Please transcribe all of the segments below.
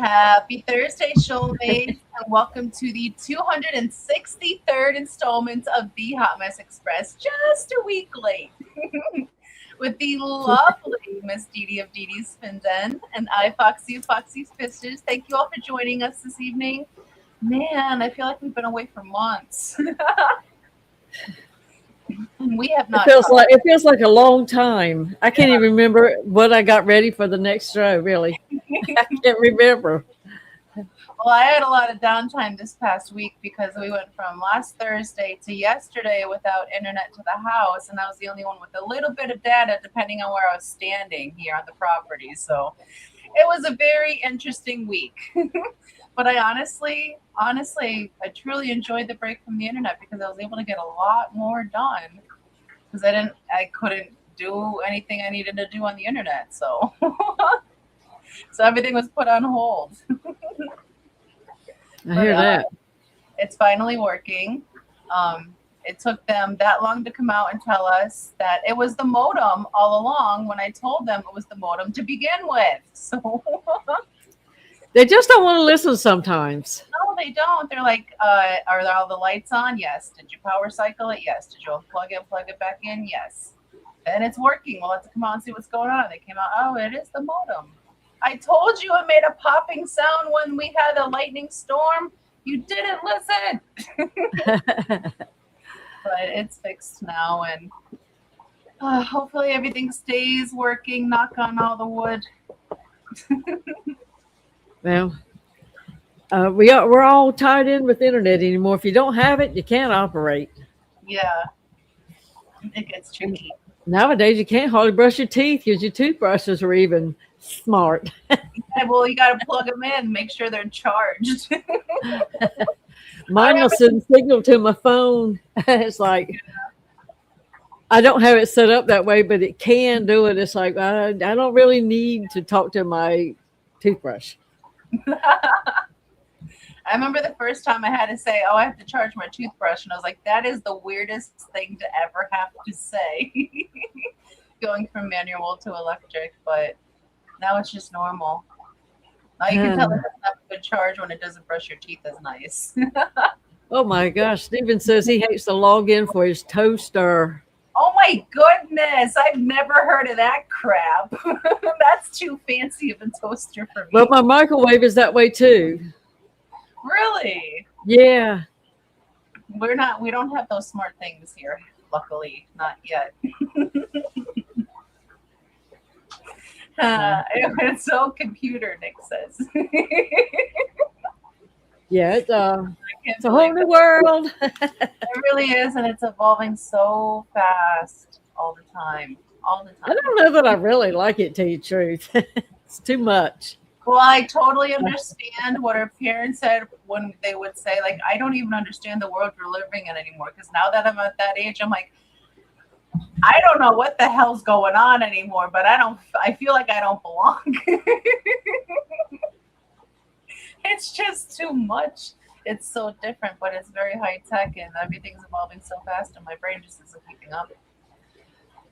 Happy Thursday, shoalmates, and welcome to the 263rd installment of the Hot Mess Express, just a week late, with the lovely Miss Didi of Didi's Finden and I, Foxy of Foxy's Pistons. Thank you all for joining us this evening. Man, I feel like we've been away for months. We have not. It feels like a long time. I can't even remember what I got ready for the next show. Really, I can't remember. Well, I had a lot of downtime this past week because we went from last Thursday to yesterday without internet to the house, and I was the only one with a little bit of data, depending on where I was standing here on the property. So it was a very interesting week. But I honestly, I truly enjoyed the break from the internet because I was able to get a lot more done because I couldn't do anything I needed to do on the internet. So, so everything was put on hold. I hear that. It's finally working. It took them that long to come out and tell us that it was the modem all along when I told them it was the modem to begin with. So. They just don't want to listen sometimes. No, they don't. They're like, are all the lights on? Yes. Did you power cycle it? Yes. Did you unplug it, plug it back in? Yes. And it's working. We'll have to come out and see what's going on. They came out, oh, it is the modem. I told you it made a popping sound when we had a lightning storm. You didn't listen. But it's fixed now, and hopefully everything stays working. Knock on all the wood. Well, we're all tied in with internet anymore. If you don't have it, you can't operate. Yeah, it gets tricky. Nowadays, you can't hardly brush your teeth because your toothbrushes are even smart. Yeah, well, you got to plug them in, make sure they're charged. Mine will send signal to my phone. It's like I don't have it set up that way, but it can do it. It's like I don't really need to talk to my toothbrush. I remember the first time I had to say, oh, I have to charge my toothbrush. And I was like, that is the weirdest thing to ever have to say. Going from manual to electric. But now it's just normal. Now you can tell it doesn't have a good charge when it doesn't brush your teeth as nice. Oh, my gosh. Steven says he hates to log in for his toaster. Oh, my goodness. I've never heard of that crap. That's too fancy of a toaster for me. But my microwave is that way, too. Really? Yeah. We don't have those smart things here, luckily. Not yet. It's so computer, Nick says. Yeah, it's a whole new world. It really is, and it's evolving so fast all the time. I don't know that I really like it, to tell you the truth. It's too much. Well, I totally understand what our parents said when they would say, like, I don't even understand the world we're living in anymore. Because now that I'm at that age, I'm like, I don't know what the hell's going on anymore, but I feel like I don't belong. It's just too much. It's so different, but it's very high tech and everything's evolving so fast and my brain just isn't keeping up.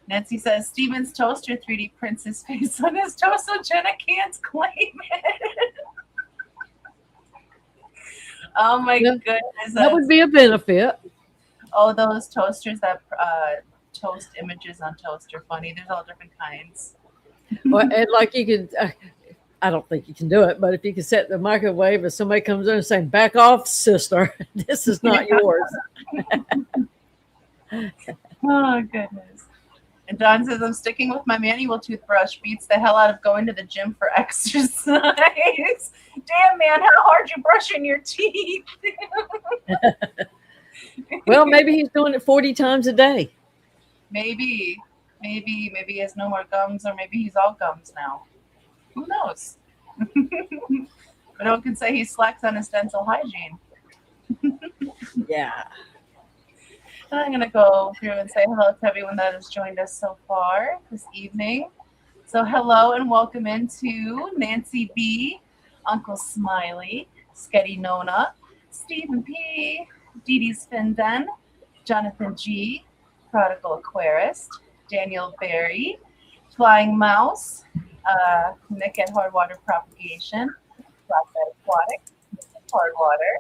Nancy says, Steven's toaster 3D prints his face on his toast so Jenna can't claim it. Oh my goodness. That would be a benefit. Oh, those toasters that toast images on toast are funny. There's all different kinds. Well, and like you could, I don't think you can do it, but if you can set the microwave and somebody comes in and saying, back off, sister, this is not yours. Oh, goodness. And Don says, I'm sticking with my manual toothbrush. Beats the hell out of going to the gym for exercise. Damn, man, how hard you brushing your teeth? Well, maybe he's doing it 40 times a day. Maybe he has no more gums, or maybe he's all gums now. Who knows? But one can say he slacks on his dental hygiene. Yeah. I'm going to go through and say hello to everyone that has joined us so far this evening. So hello and welcome into Nancy B, Uncle Smiley, Sketty Nona, Stephen P, Dee Dee's Finden, Jonathan G, Prodigal Aquarist, Daniel Berry, Flying Mouse, Nick at Hardwater Propagation, Flatbed Aquatic, Hard Water,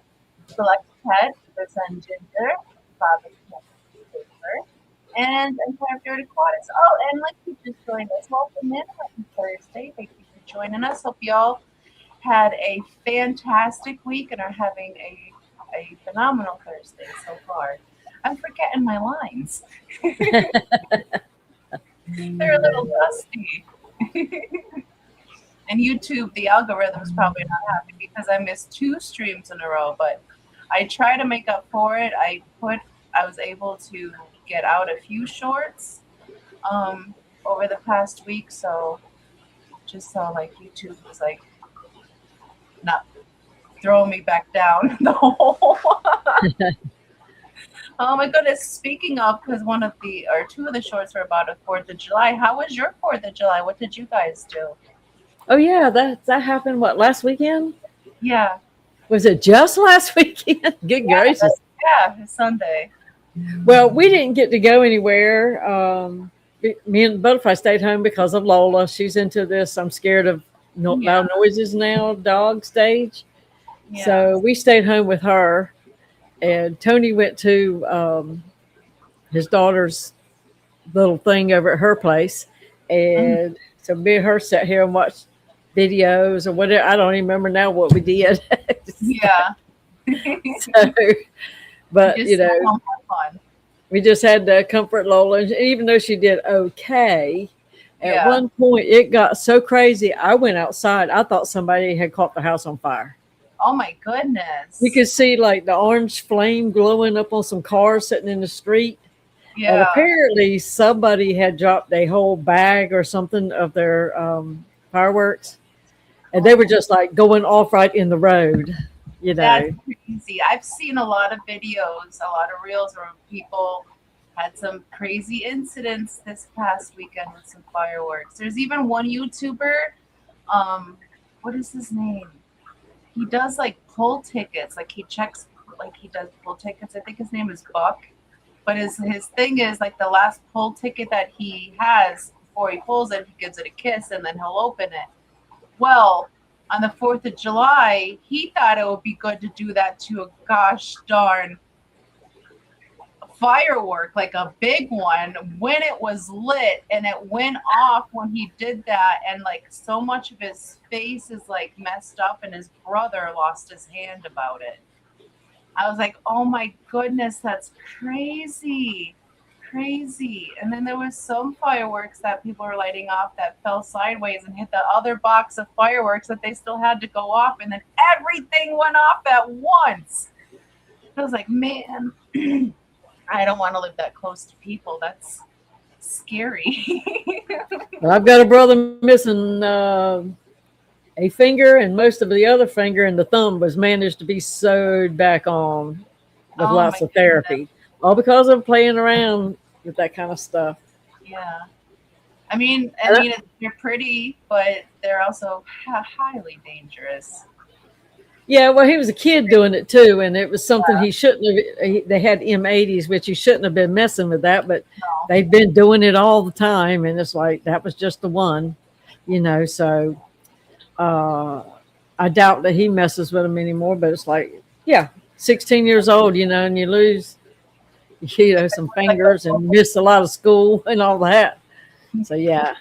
Select Pet, the Sun Ginger, Bobby Paper, and Empire Dirt Aquatics. Oh, and like you just joined us. Welcome in. Happy Thursday. Thank you for joining us. Hope y'all had a fantastic week and are having a phenomenal Thursday so far. I'm forgetting my lines. They're a little dusty. And YouTube, the algorithm's probably not happy because I missed 2 streams in a row, but I try to make up for it. I was able to get out a few shorts over the past week, so just so like YouTube was like not throwing me back down the hole. Oh my goodness! Speaking of, because 2 of the shorts were about a 4th of July. How was your 4th of July? What did you guys do? Oh yeah, that happened. What, last weekend? Yeah. Was it just last weekend? Good gracious! Yeah, Sunday. Well, we didn't get to go anywhere. Me and Butterfly stayed home because of Lola. She's into this "I'm scared of loud noises now" dog stage. Yeah. So we stayed home with her, and Tony went to his daughter's little thing over at her place, and so me and her sat here and watched videos or whatever. I don't even remember now what we did. Yeah. So, but fun. we just had to comfort Lola, and even though she did okay. At Yeah. one point, it got so crazy. I went outside. I thought somebody had caught the house on fire. Oh my goodness. You could see like the orange flame glowing up on some cars sitting in the street. Yeah. And apparently somebody had dropped a whole bag or something of their fireworks. And they were just like going off right in the road, you know. That's crazy. I've seen a lot of videos, a lot of reels where people had some crazy incidents this past weekend with some fireworks. There's even one YouTuber, what is his name? He does like pull tickets, like he checks, like he does pull tickets. I think his name is Buck, but his thing is like the last pull ticket that he has before he pulls it, he gives it a kiss and then he'll open it. Well, on the 4th of July, he thought it would be good to do that to a gosh darn firework, like a big one, when it was lit, and it went off when he did that, and like so much of his face is like messed up, and his brother lost his hand about it. I was like, oh my goodness, that's crazy. And then there was some fireworks that people were lighting off that fell sideways and hit the other box of fireworks that they still had to go off, and then everything went off at once. I was like, man, I don't want to live that close to people. That's scary. Well, I've got a brother missing a finger, and most of the other finger and the thumb was managed to be sewed back on with lots of therapy. Goodness. All because of playing around with that kind of stuff. Yeah. I mean, they're pretty, but they're also highly dangerous. Yeah, well, he was a kid doing it too, and it was something he shouldn't have. They had M80s, which he shouldn't have been messing with that, but they've been doing it all the time, and it's like that was just the one, you know. So I doubt that he messes with them anymore. But it's like, 16 years old, you know, and you lose, some fingers and miss a lot of school and all that. So yeah,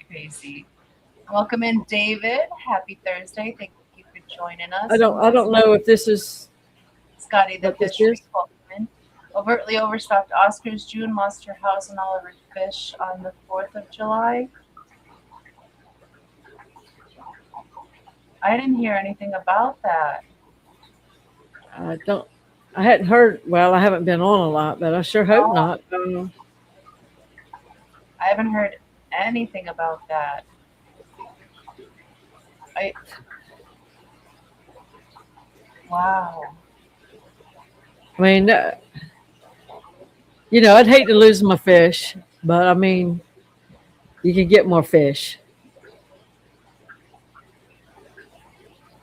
crazy. Welcome in, David. Happy Thursday. Thank you for joining us. I don't know if this is Scotty the Fisher. Overtly overstocked Oscars, June Monster House, and Oliver Fish on the 4th of July. I didn't hear anything about that. I hadn't heard. Well, I haven't been on a lot, but I sure hope not. I haven't heard anything about that. Wow. I mean, I'd hate to lose my fish, but I mean, you can get more fish.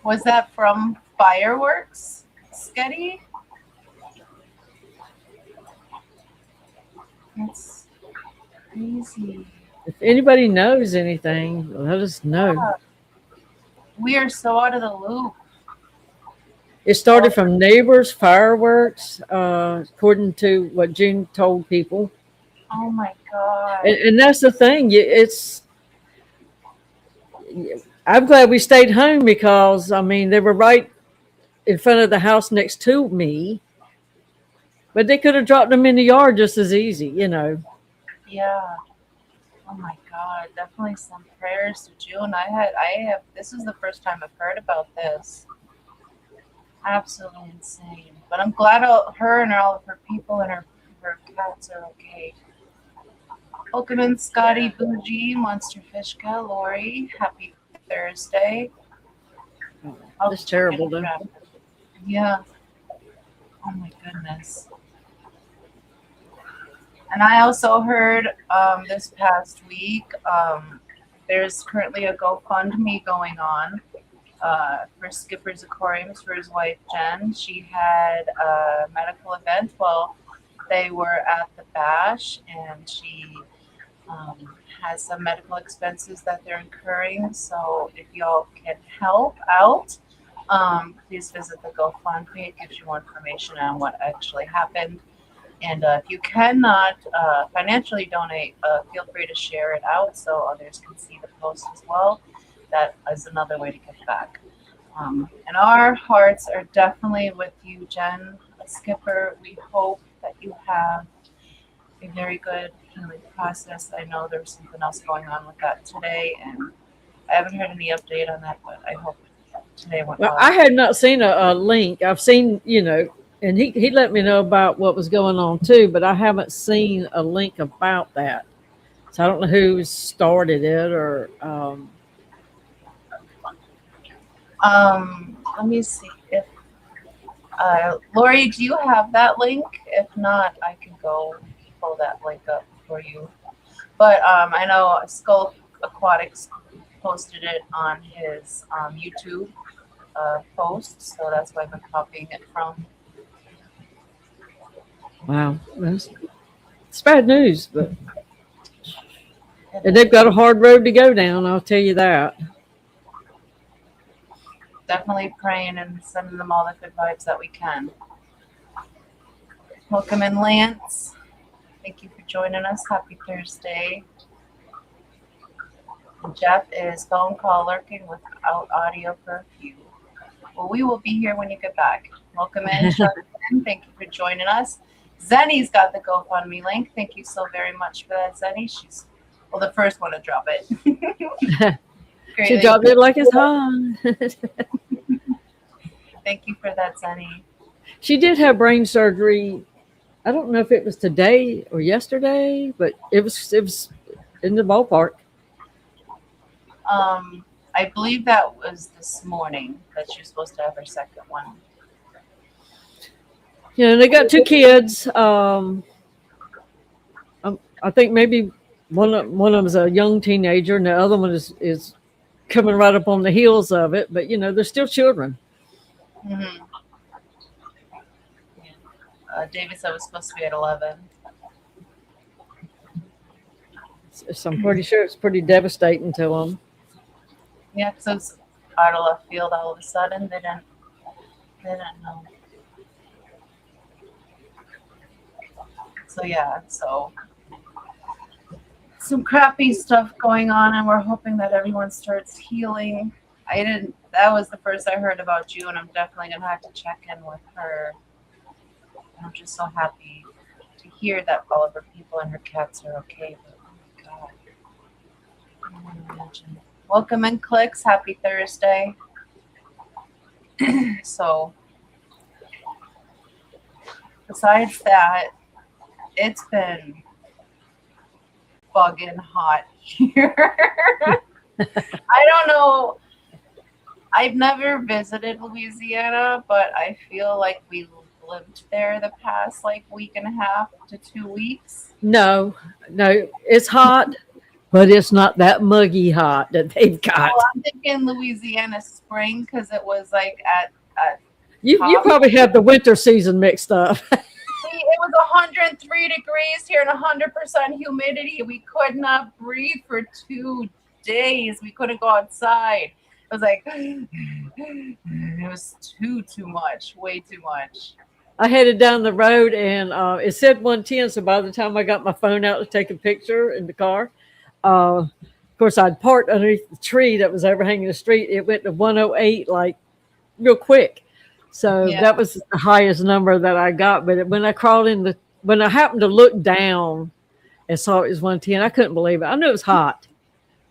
Was that from fireworks, Sketty? That's crazy. If anybody knows anything, let us know. We are so out of the loop. It started from neighbors, fireworks, according to what June told people. Oh my God. And that's the thing. I'm glad we stayed home because, I mean, they were right in front of the house next to me, but they could have dropped them in the yard just as easy, you know. Yeah. Oh my God. Definitely some prayers to June. This is the first time I've heard about this. Absolutely insane. But I'm glad her and all of her people and her cats are okay. Welcome in, Scotty Bougie, Monster Fishka, Lori. Happy Thursday. It's terrible, though. Yeah. Oh my goodness. And I also heard this past week there's currently a GoFundMe going on for Skipper's Aquariums for his wife Jen. She had a medical event while they were at the bash, and she has some medical expenses that they're incurring. So if y'all can help out, please visit the GoFundMe. It gives you more information on what actually happened. And if you cannot financially donate, feel free to share it out so others can see the post as well. That is another way to give back. And our hearts are definitely with you, Jen, Skipper. We hope that you have a very good healing process. I know there was something else going on with that today, and I haven't heard any update on that, but I hope today went well. I had not seen a link. I've seen, you know, and he let me know about what was going on too, but I haven't seen a link about that. So I don't know who started it or. Let me see if Lori, do you have that link? If not, I can go pull that link up for you. But I know Skull Aquatics posted it on his YouTube post, so that's where I've been copying it from. Wow, it's bad news, but and they've got a hard road to go down. I'll tell you that. Definitely praying and sending them all the good vibes that we can. Welcome in, Lance. Thank you for joining us. Happy Thursday. And Jeff is phone call lurking without audio for a few. Well, we will be here when you get back. Welcome in, Jonathan. Thank you for joining us. Zenny's got the GoFundMe link. Thank you so very much for that, Zenny. She's the first one to drop it. She dropped it like it's hot. Thank you for that, Zenny. She did have brain surgery. I don't know if it was today or yesterday, but it was in the ballpark. I believe that was this morning that she was supposed to have her second one. Yeah, they got two kids. I think maybe one of them is a young teenager, and the other one is coming right up on the heels of it. But you know, they're still children. Mm-hmm. Yeah. David said it was supposed to be at 11. So I'm pretty sure it's pretty devastating to them. Yeah, because it's out of left field all of a sudden. They didn't know. So yeah, some crappy stuff going on, and we're hoping that everyone starts healing. That was the first I heard about June. I'm definitely gonna have to check in with her. I'm just so happy to hear that all of her people and her cats are okay. But oh my God, I don't want to imagine. Welcome in, Clicks. Happy Thursday. So besides that, it's been bugging hot here. I don't know. I've never visited Louisiana, but I feel like we lived there the past week and a half to 2 weeks. No, it's hot, but it's not that muggy hot that they've got. Well, I'm thinking Louisiana spring because it was at you probably have the winter season mixed up. It was 103 degrees here and 100% humidity. We could not breathe for 2 days. We couldn't go outside. was like, it was too much, way too much. I headed down the road and it said 110. So by the time I got my phone out to take a picture in the car, of course, I'd parked underneath the tree that was overhanging the street. It went to 108 like real quick. So that was the highest number that I got. But when I crawled in when I happened to look down and saw it was 110, I couldn't believe it. I knew it was hot,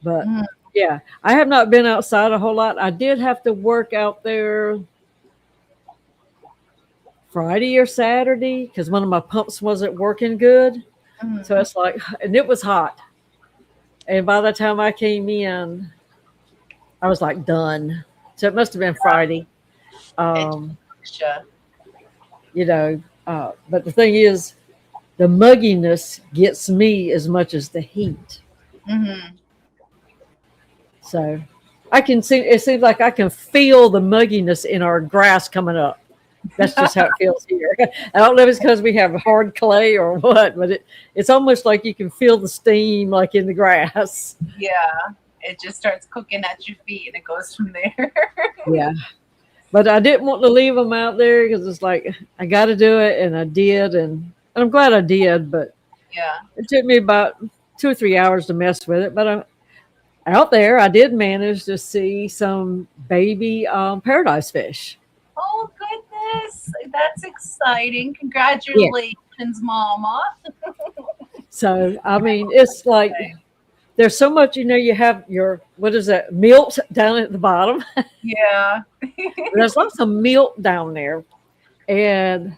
but yeah, I have not been outside a whole lot. I did have to work out there Friday or Saturday because one of my pumps wasn't working good. So it's like, and it was hot. And by the time I came in, I was like done. So it must have been Friday. You know, but the thing is, the mugginess gets me as much as the heat. So I can see, it seems like I can feel the mugginess in our grass coming up. That's just how it feels here. I don't know if it's because we have hard clay or what, but it's almost like you can feel the steam like in the grass. Yeah, it just starts cooking at your feet and it goes from there. Yeah. But I didn't want to leave them out there because it's like, I got to do it. And I did. And I'm glad I did. But yeah, it took me about 2 or 3 hours to mess with it. But out there, I did manage to see some baby paradise fish. Oh, goodness. That's exciting. Congratulations, Mama. So, I mean, it's like there's so much, you have your, what is that, milt down at the bottom. Yeah. There's lots of milt down there. And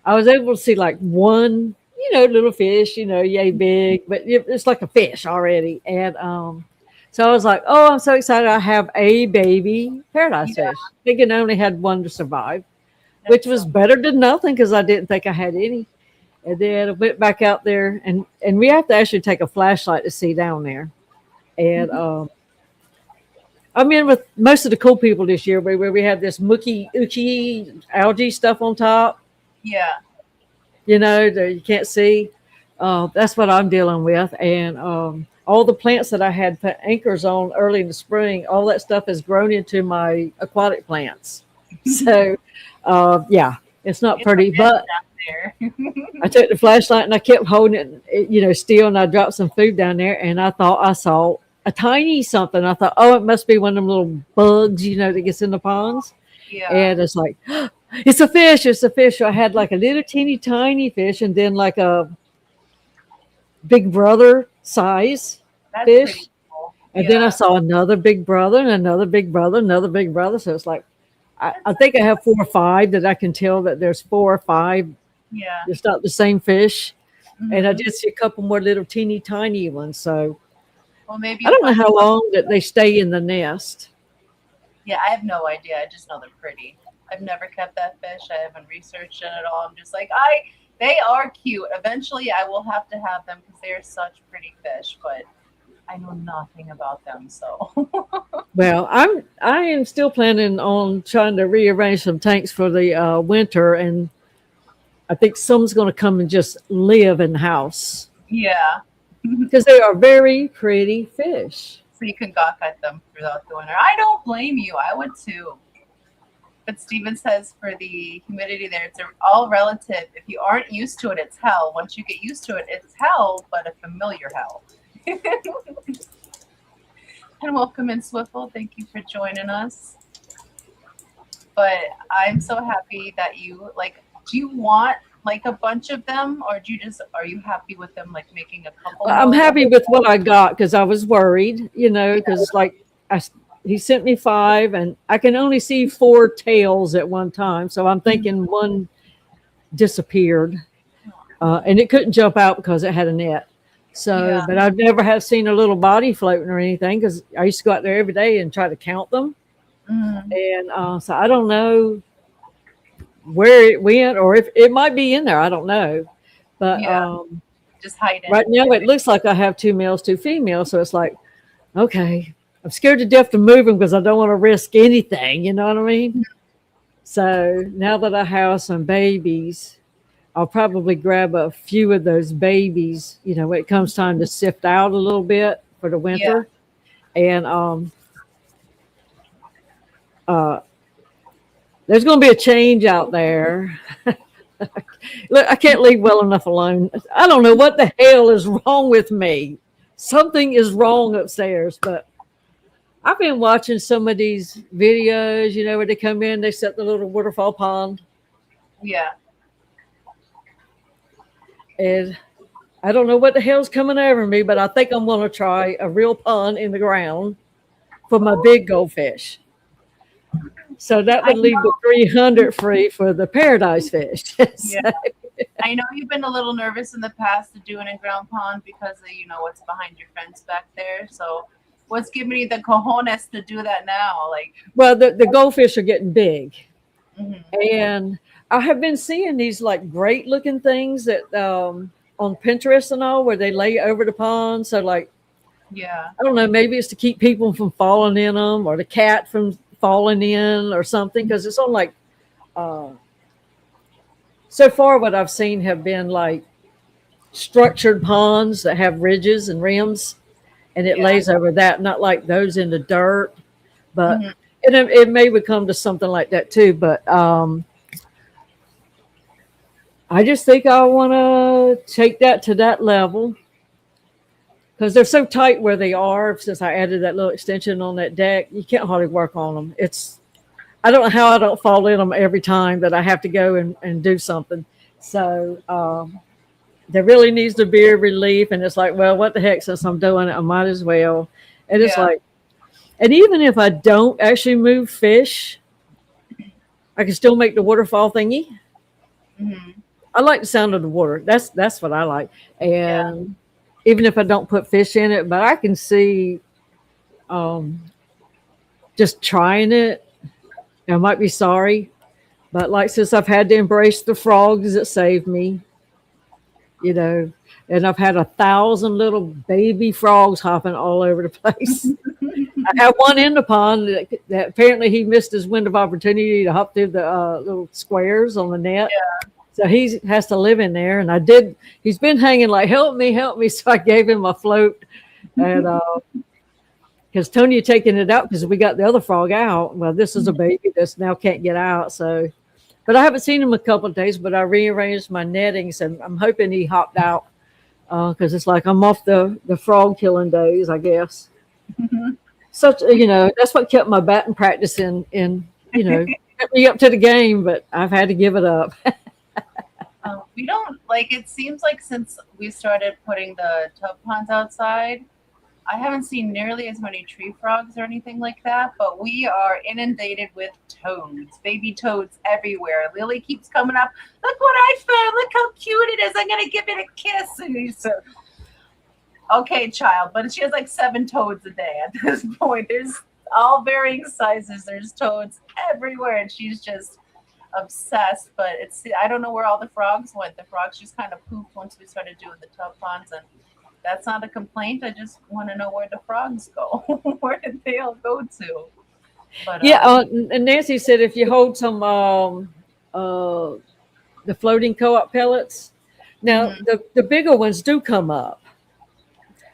I was able to see like one, little fish, yay big, but it's like a fish already. And so I was like, oh, I'm so excited. I have a baby paradise fish. Thinking I only had one to survive, which was better than nothing because I didn't think I had any. And then I went back out there, and we have to actually take a flashlight to see down there. And I'm in with most of the cool people this year where we have this ooky algae stuff on top. Yeah. That you can't see. That's what I'm dealing with. And all the plants that I had put anchors on early in the spring, all that stuff has grown into my aquatic plants. So, it's not pretty. But I took the flashlight and I kept holding it, still, and I dropped some food down there, and I thought I saw a tiny something. I thought, oh, it must be one of them little bugs, that gets in the ponds. Yeah. And it's like, oh, it's a fish. It's a fish. So I had like a little teeny tiny fish, and then like a big brother size fish. Cool. And then I saw another big brother and another big brother, another big brother. So it's like, I think I have 4 or 5 that I can tell that there's 4 or 5. Yeah. It's not the same fish. And I did see a couple more little teeny tiny ones. So maybe I don't know how long that they stay in the nest. Yeah, I have no idea. I just know they're pretty. I've never kept that fish. I haven't researched it at all. I'm just like, they are cute. Eventually I will have to have them because they are such pretty fish, but I know nothing about them. So well, I am still planning on trying to rearrange some tanks for the winter, and I think someone's going to come and just live in the house. Yeah. Because they are very pretty fish. So you can gawk at them throughout the winter. I don't blame you. I would too. But Steven says for the humidity there, it's all relative. If you aren't used to it, it's hell. Once you get used to it, it's hell, but a familiar hell. And welcome in, Swiffle. Thank you for joining us. But I'm so happy that you do you want like a bunch of them, or are you happy with them like making a couple? I'm happy with what I got because I was worried, because he sent me 5 and I can only see 4 tails at one time. So I'm thinking one disappeared and it couldn't jump out because it had a net. So, but I've never have seen a little body floating or anything because I used to go out there every day and try to count them. And so I don't know where it went or if it might be in there. I don't know. But just hide it. Right now it looks like I have 2 males, 2 females. So it's like, okay, I'm scared to death to move them because I don't want to risk anything. You know what I mean? So now that I have some babies, I'll probably grab a few of those babies, when it comes time to sift out a little bit for the winter. And uh, there's going to be a change out there. Look, I can't leave well enough alone. I don't know what the hell is wrong with me. Something is wrong upstairs, but I've been watching some of these videos, you know, where they come in, they set the little waterfall pond. Yeah. And I don't know what the hell's coming over me, but I think I'm going to try a real pond in the ground for my big goldfish. So that would leave the 300 free for the paradise fish. So, Yeah. I know you've been a little nervous in the past to do an in-ground pond because of, you know, what's behind your fence back there. So what's giving you the cojones to do that now? Like, well, the goldfish are getting big. mhm. And I have been seeing these like great looking things that on Pinterest and all where they lay over the pond. So like, Yeah. I don't know, maybe it's to keep people from falling in them or the cat from falling in or something. Because it's on like, so far what I've seen have been like structured ponds that have ridges and rims. And it Yeah. lays over that, not like those in the dirt. But Mhm. it may become to something like that too. But I just think I want to take that to that level because they're so tight where they are. Since I added that little extension on that deck, you can't hardly work on them. I don't know how I don't fall in them every time that I have to go and do something. So there really needs to be a relief. And it's like, well, what the heck, since I'm doing it, I might as well. And it's Yeah. like, and even if I don't actually move fish, I can still make the waterfall thingy. Mhm. I like the sound of the water. That's what I like. And even if I don't put fish in it, but I can see just trying it. I might be sorry, but like since I've had to embrace the frogs that saved me, you know, and I've had 1,000 little baby frogs hopping all over the place. I have one in the pond that apparently he missed his window of opportunity to hop through the little squares on the net. Yeah. So he has to live in there. And he's been hanging like, help me. So I gave him a float. And because Tony had taken it out because we got the other frog out. Well, this is a baby that's now can't get out. So, but I haven't seen him a couple of days, but I rearranged my nettings and I'm hoping he hopped out because it's like I'm off the frog killing days, I guess. Mhm. Such, you know, that's what kept my batting practice in, you know, kept me up to the game, but I've had to give it up. We don't like it seems like since we started putting the tub ponds outside, I haven't seen nearly as many tree frogs or anything like that, but we are inundated with toads, baby toads everywhere. Lily keeps coming up, look what I found, look how cute it is, I'm gonna give it a kiss. And he said, okay, child, but she has like 7 toads a day at this point. There's all varying sizes, there's toads everywhere, and she's just obsessed. But I don't know where all the frogs went. The frogs just kind of pooped once we started doing the tub ponds, and that's not a complaint. I just want to know where the frogs go. Where did they all go to? But Yeah. And Nancy said if you hold some the floating co-op pellets, now the bigger ones do come up,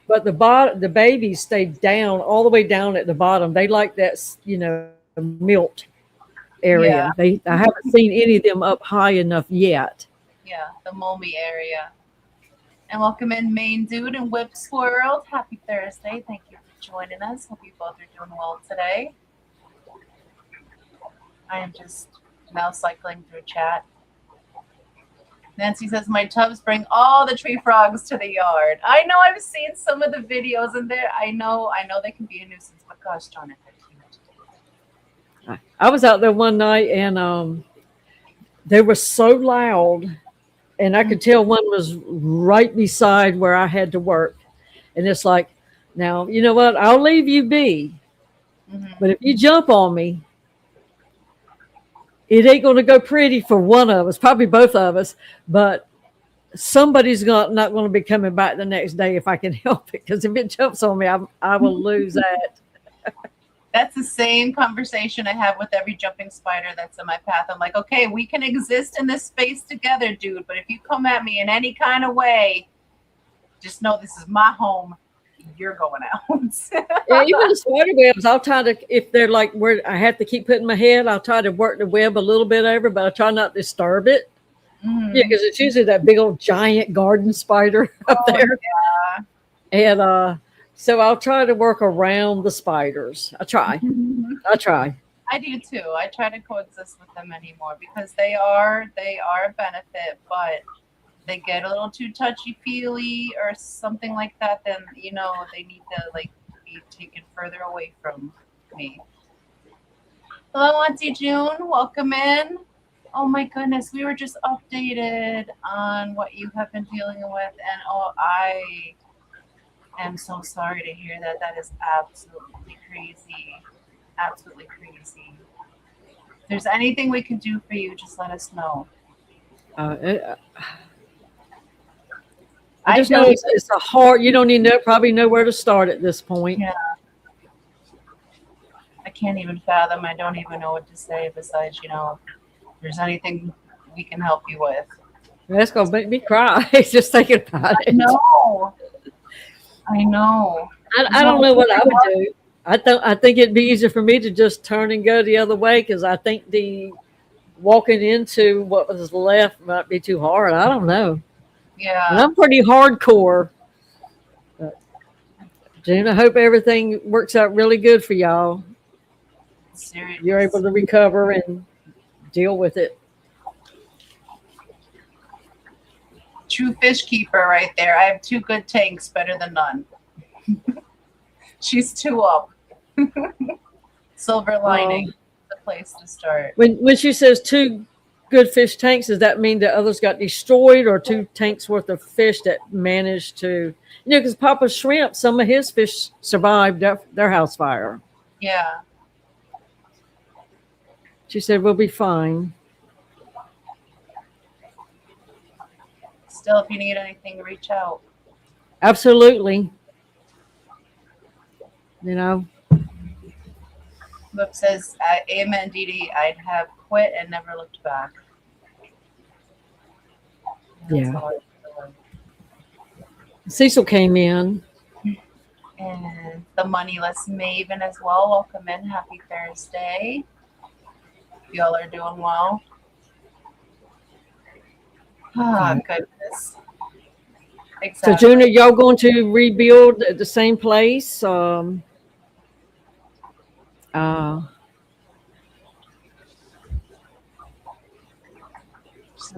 but the babies stay down all the way down at the bottom. They like that, you know, milt area. Yeah. I haven't seen any of them up high enough yet. yeah, the Momi area. And welcome in Main Dude and Whips World. Happy Thursday. Thank you for joining us. Hope you both are doing well today. I am just now cycling through chat. Nancy says, my tubs bring all the tree frogs to the yard. I know, I've seen some of the videos in there. I know they can be a nuisance, but gosh darn it, they're cute. I was out there one night and they were so loud, and I could tell one was right beside where I had to work. And it's like, now, you know what? I'll leave you be. Mm-hmm. But if you jump on me, it ain't going to go pretty for one of us, probably both of us. But somebody's not going to be coming back the next day if I can help it. Because if it jumps on me, I will lose that. That's the same conversation I have with every jumping spider that's in my path. I'm like, okay, we can exist in this space together, dude. But if you come at me in any kind of way, just know this is my home. you're going out. Yeah, even the spider webs, I'll try to, if they're like where I have to keep putting my head, I'll try to work the web a little bit over, but I try not to disturb it. Yeah, because it's usually that big old giant garden spider up there. Yeah. And so I'll try to work around the spiders. I try. I do too. I try to coexist with them anymore because they are a benefit, but they get a little too touchy feely or something like that, then they need to like be taken further away from me. Hello, Auntie June. Welcome in. Oh my goodness, we were just updated on what you have been dealing with, and I am so sorry to hear that. That is absolutely crazy. Absolutely crazy. If there's anything we can do for you, just let us know. I just know it's a hard. You don't even probably know where to start at this point. Yeah. I can't even fathom. I don't even know what to say besides, if there's anything we can help you with. That's gonna make me cry just thinking about it. I know. I don't know what I would do. I think it'd be easier for me to just turn and go the other way because I think the walking into what was left might be too hard. I don't know. Yeah. And I'm pretty hardcore. But June, I hope everything works out really good for y'all. Seriously. You're able to recover and deal with it. True fish keeper right there. I have 2 good tanks, better than none. She's 2 up. Silver lining, the place to start. When she says 2 good fish tanks, does that mean the others got destroyed, or 2 tanks worth of fish that managed to, because Papa Shrimp, some of his fish survived their house fire. Yeah. She said, we'll be fine. Still, if you need anything, reach out. Absolutely. Book says, amen, Didi. I'd have quit and never looked back. Yeah. Cecil came in. And the moneyless Maven as well. Welcome in. Happy Thursday. Y'all are doing well. Oh, goodness. Exactly. So, Junior, y'all going to rebuild at the same place? I'm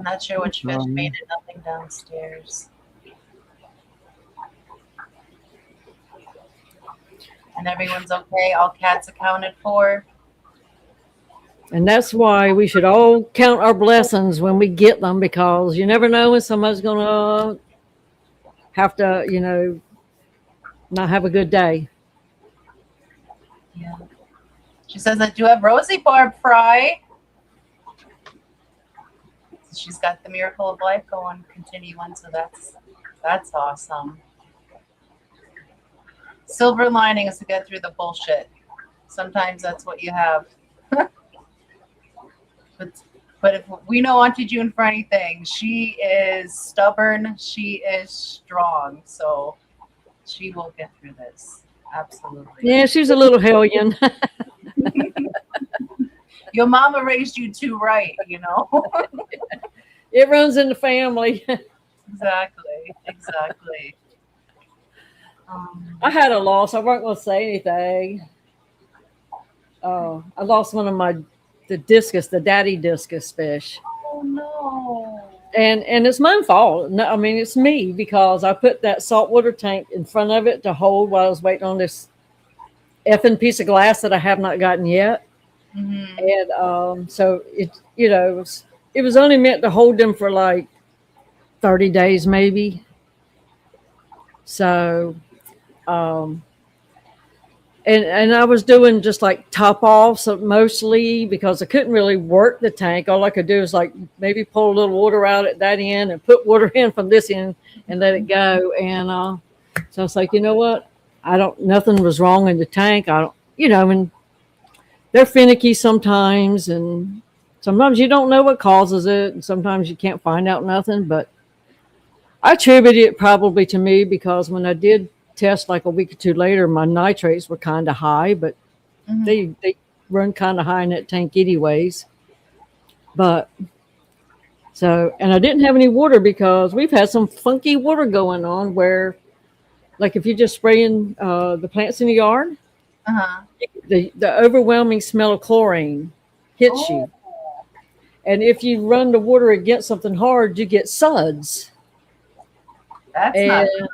not sure which fish made it. Nothing downstairs. And everyone's okay. All cats accounted for. And that's why we should all count our blessings when we get them, because you never know when somebody's going to have to, not have a good day. Yeah. She says, I do have Rosie Barb Fry. She's got the miracle of life going, continuing, so that's awesome. Silver lining is to get through the bullshit. Sometimes that's what you have. But if we know Auntie June for anything, she is stubborn. She is strong. So she will get through this. Absolutely. Yeah, she's a little hellion. Your mama raised you too right, It runs in the family. Exactly. I had a loss. I wasn't going to say anything. I lost one of the discus, the daddy discus fish. Oh no. And it's my fault. No, I mean, it's me, because I put that saltwater tank in front of it to hold while I was waiting on this effing piece of glass that I have not gotten yet. Mm-hmm. And so it was only meant to hold them for like 30 days maybe. So and I was doing just like top offs mostly, because I couldn't really work the tank. All I could do is like maybe pull a little water out at that end and put water in from this end and let it go. And so I was like, you know what? Nothing was wrong in the tank. And they're finicky sometimes, and sometimes you don't know what causes it, and sometimes you can't find out nothing. But I attribute it probably to me, because when I did test like a week or two later, my nitrates were kind of high, but they run kind of high in that tank anyways. But so, and I didn't have any water because we've had some funky water going on where, like if you're just spraying the plants in the yard, the overwhelming smell of chlorine hits you. And if you run the water against something hard, you get suds. That's not good.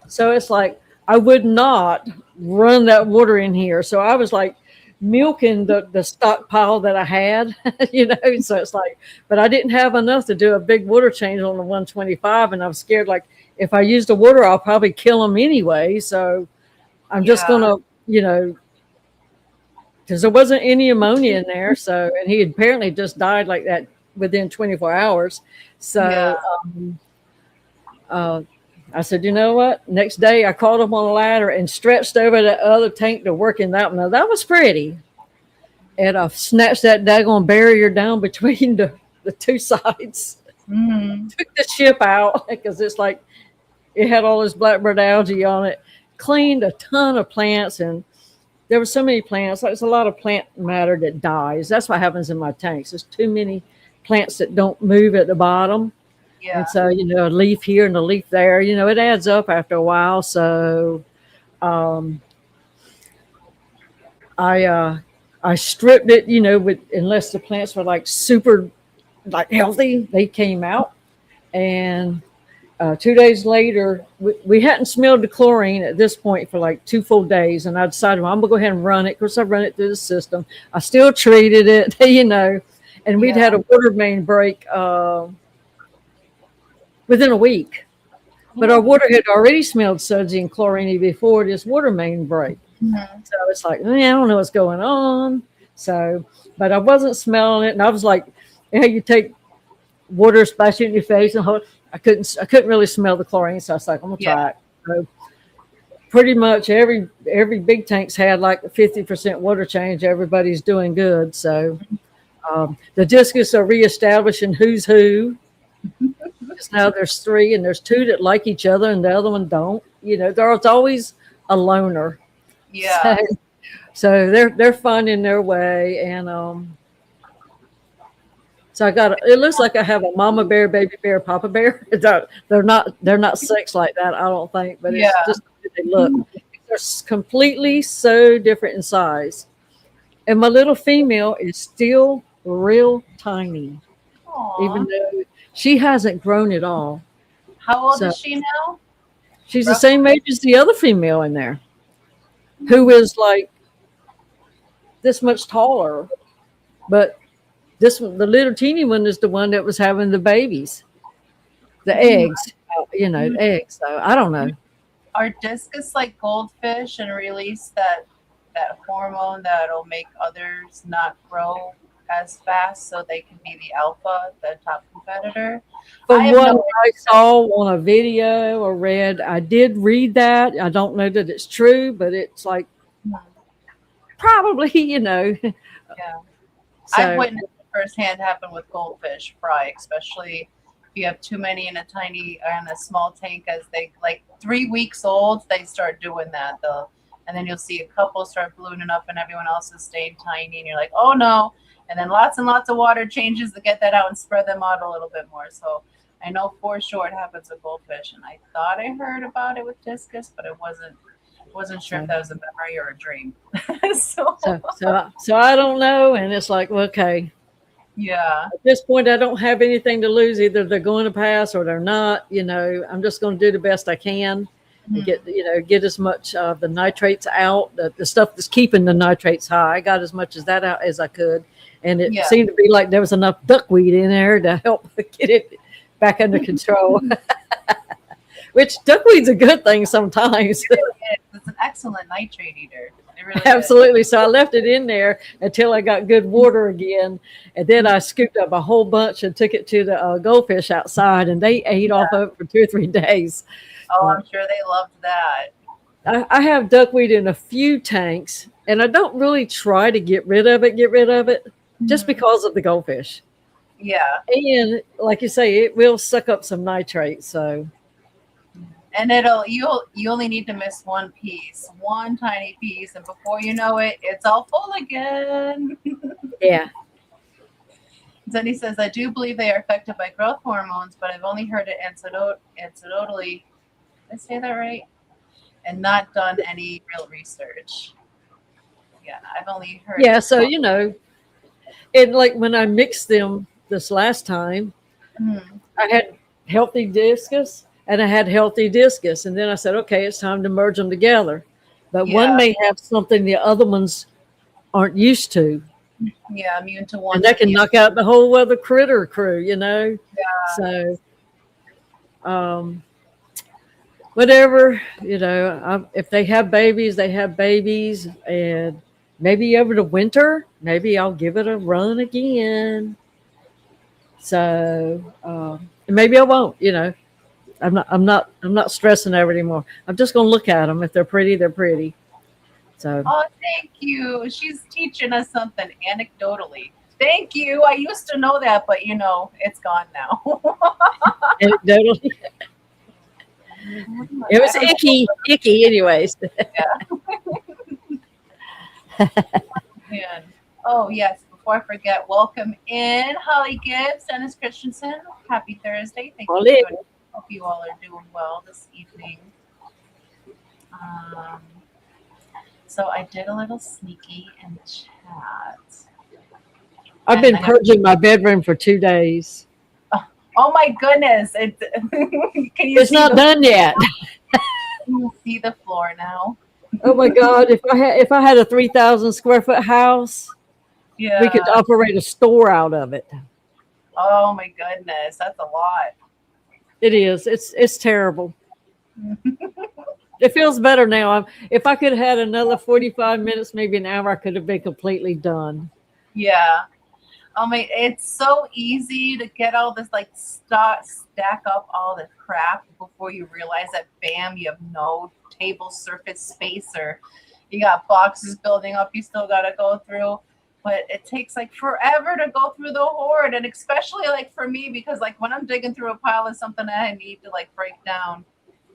So it's like, I would not run that water in here. So I was like milking the stockpile that I had, you know. So it's like, but I didn't have enough to do a big water change on the 125. And I'm scared, like, if I use the water, I'll probably kill them anyway. So I'm just going to, you know, because there wasn't any ammonia in there. So, and he apparently just died like that within 24 hours. So, I said, you know what? Next day I called him on a ladder and stretched over that other tank to work in that one. Now that was pretty. And I snatched that daggone barrier down between the two sides. Took the chip out because it's like it had all this blackbird algae on it. Cleaned a ton of plants, and there were so many plants. There's a lot of plant matter that dies. That's what happens in my tanks. There's too many plants that don't move at the bottom. Yeah. And so, you know, a leaf here and a leaf there, you know, it adds up after a while. So I stripped it, you know, unless the plants were like super like healthy, they came out. And 2 days later, we hadn't smelled the chlorine at this point for like 2 full days. And I decided, well, I'm going to go ahead and run it. Of course, I run it through the system. I still treated it, you know, and we'd had a water main break within a week. But our water had already smelled sudsy and chlorine before this water main break. So it's like, I don't know what's going on. So, but I wasn't smelling it. And I was like, you know, you take water, splash it in your face, and I couldn't really smell the chlorine. So I was like, I'm going to try it. So pretty much every big tank's had like a 50% water change. Everybody's doing good. So the discus are reestablishing who's who. Now there's 3, and there's 2 that like each other, and the other one don't. You know, there's always a loner. Yeah. So they're fun in their way, and so it looks like I have a mama bear, baby bear, papa bear. They're not sex like that, I don't think, but it's just the way they look. They're completely so different in size, and my little female is still real tiny. Aww. Even though she hasn't grown at all. How old is she now? She's the same age as the other female in there, who is like this much taller. But the little teeny one is the one that was having the babies, the eggs, you know, eggs. So I don't know. Are discus like goldfish and release that hormone that'll make others not grow as fast so they can be the alpha, the top competitor? From what I saw on a video or read, I did read that. I don't know that it's true, but it's like probably, you know. Yeah. So, I've witnessed it firsthand happen with goldfish fry, especially if you have too many in a small tank. As they like 3 weeks old, they start doing that though. And then you'll see a couple start ballooning up and everyone else is staying tiny, and you're like, oh no. And then lots and lots of water changes to get that out and spread them out a little bit more. So I know for sure it happens with goldfish, and I thought I heard about it with discus, but it wasn't sure if that was a memory or a dream. so I don't know, and it's like, okay. Yeah. At this point, I don't have anything to lose. Either they're going to pass or they're not. You know, I'm just going to do the best I can. Get as much of the nitrates out, the stuff that's keeping the nitrates high. I got as much of that out as I could. And it seemed to be like there was enough duckweed in there to help get it back under control. Which duckweed's a good thing sometimes. It really is. It's an excellent nitrate eater. It really Absolutely. So I left it in there until I got good water again. And then I scooped up a whole bunch and took it to the goldfish outside, and they ate off of it for 2 or 3 days. Oh, I'm sure they loved that. I have duckweed in a few tanks, and I don't really try to get rid of it just because of the goldfish. Yeah. And like you say, it will suck up some nitrate. So. And you only need to miss one piece, one tiny piece, and before you know it, it's all full again. Yeah. Then he says, I do believe they are affected by growth hormones, but I've only heard it anecdotally. Did I say that right? And not done any real research. Yeah, I've only heard. Yeah. So, and like when I mixed them this last time, I had healthy discus and I had healthy discus. And then I said, okay, it's time to merge them together. But one may have something the other ones aren't used to. Yeah, immune to one. And that can knock out the whole other critter crew, Yeah. So, whatever, if they have babies, they have babies. And maybe over the winter, maybe I'll give it a run again. So, and maybe I won't, I'm not stressing over it anymore. I'm just going to look at them. If they're pretty, they're pretty. So. Oh, thank you. She's teaching us something anecdotally. Thank you. I used to know that, but it's gone now. Anecdotally. It was icky anyways. Yeah. Man. Oh, yes. Before I forget, welcome in Holly Gibbs, Dennis Christensen. Happy Thursday. Thank you. Hope you all are doing well this evening. So I did a little sneaky in the chat. I've been purging my bedroom for 2 days. Oh my goodness! It's not done yet. Can you see the floor now? Oh my God! If I had a 3,000 square foot house, we could operate a store out of it. Oh my goodness, that's a lot. It is. It's terrible. It feels better now. If I could have had another 45 minutes, maybe an hour, I could have been completely done. Yeah. I mean, it's so easy to get all this, like, stack up all the crap before you realize that, bam, you have no table surface space, or you got boxes building up you still got to go through. But it takes, like, forever to go through the hoard. And especially, like, for me, because, like, when I'm digging through a pile of something that I need to, like, break down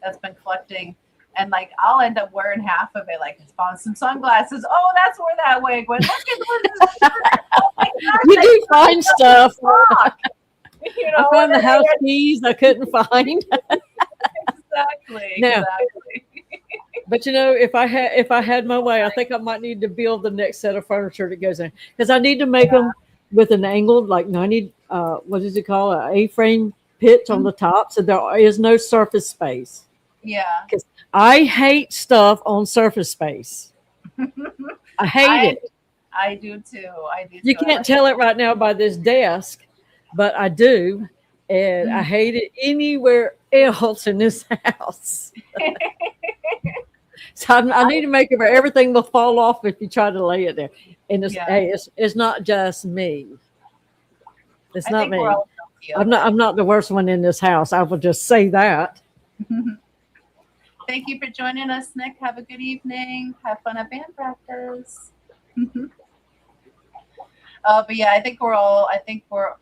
that's been collecting, and, like, I'll end up wearing half of it. Like, it's found some sunglasses. Oh, that's where that wig went. Look at this. Oh my God, you do find stuff. I found the house keys I couldn't find. Exactly. Now, but if I had my way, I think I might need to build the next set of furniture that goes in, because I need to make them with an angled, like 90. What is it called? An A-frame pitch on the top, so there is no surface space. Yeah. Because I hate stuff on surface space. I hate it. I do too. You can't tell it right now by this desk, but I do. And I hate it anywhere else in this house. So I need to make it where everything will fall off if you try to lay it there. And it's not just me. It's not me. I'm not the worst one in this house. I will just say that. Thank you for joining us, Nick. Have a good evening. Have fun at band practice. But yeah, I think we're all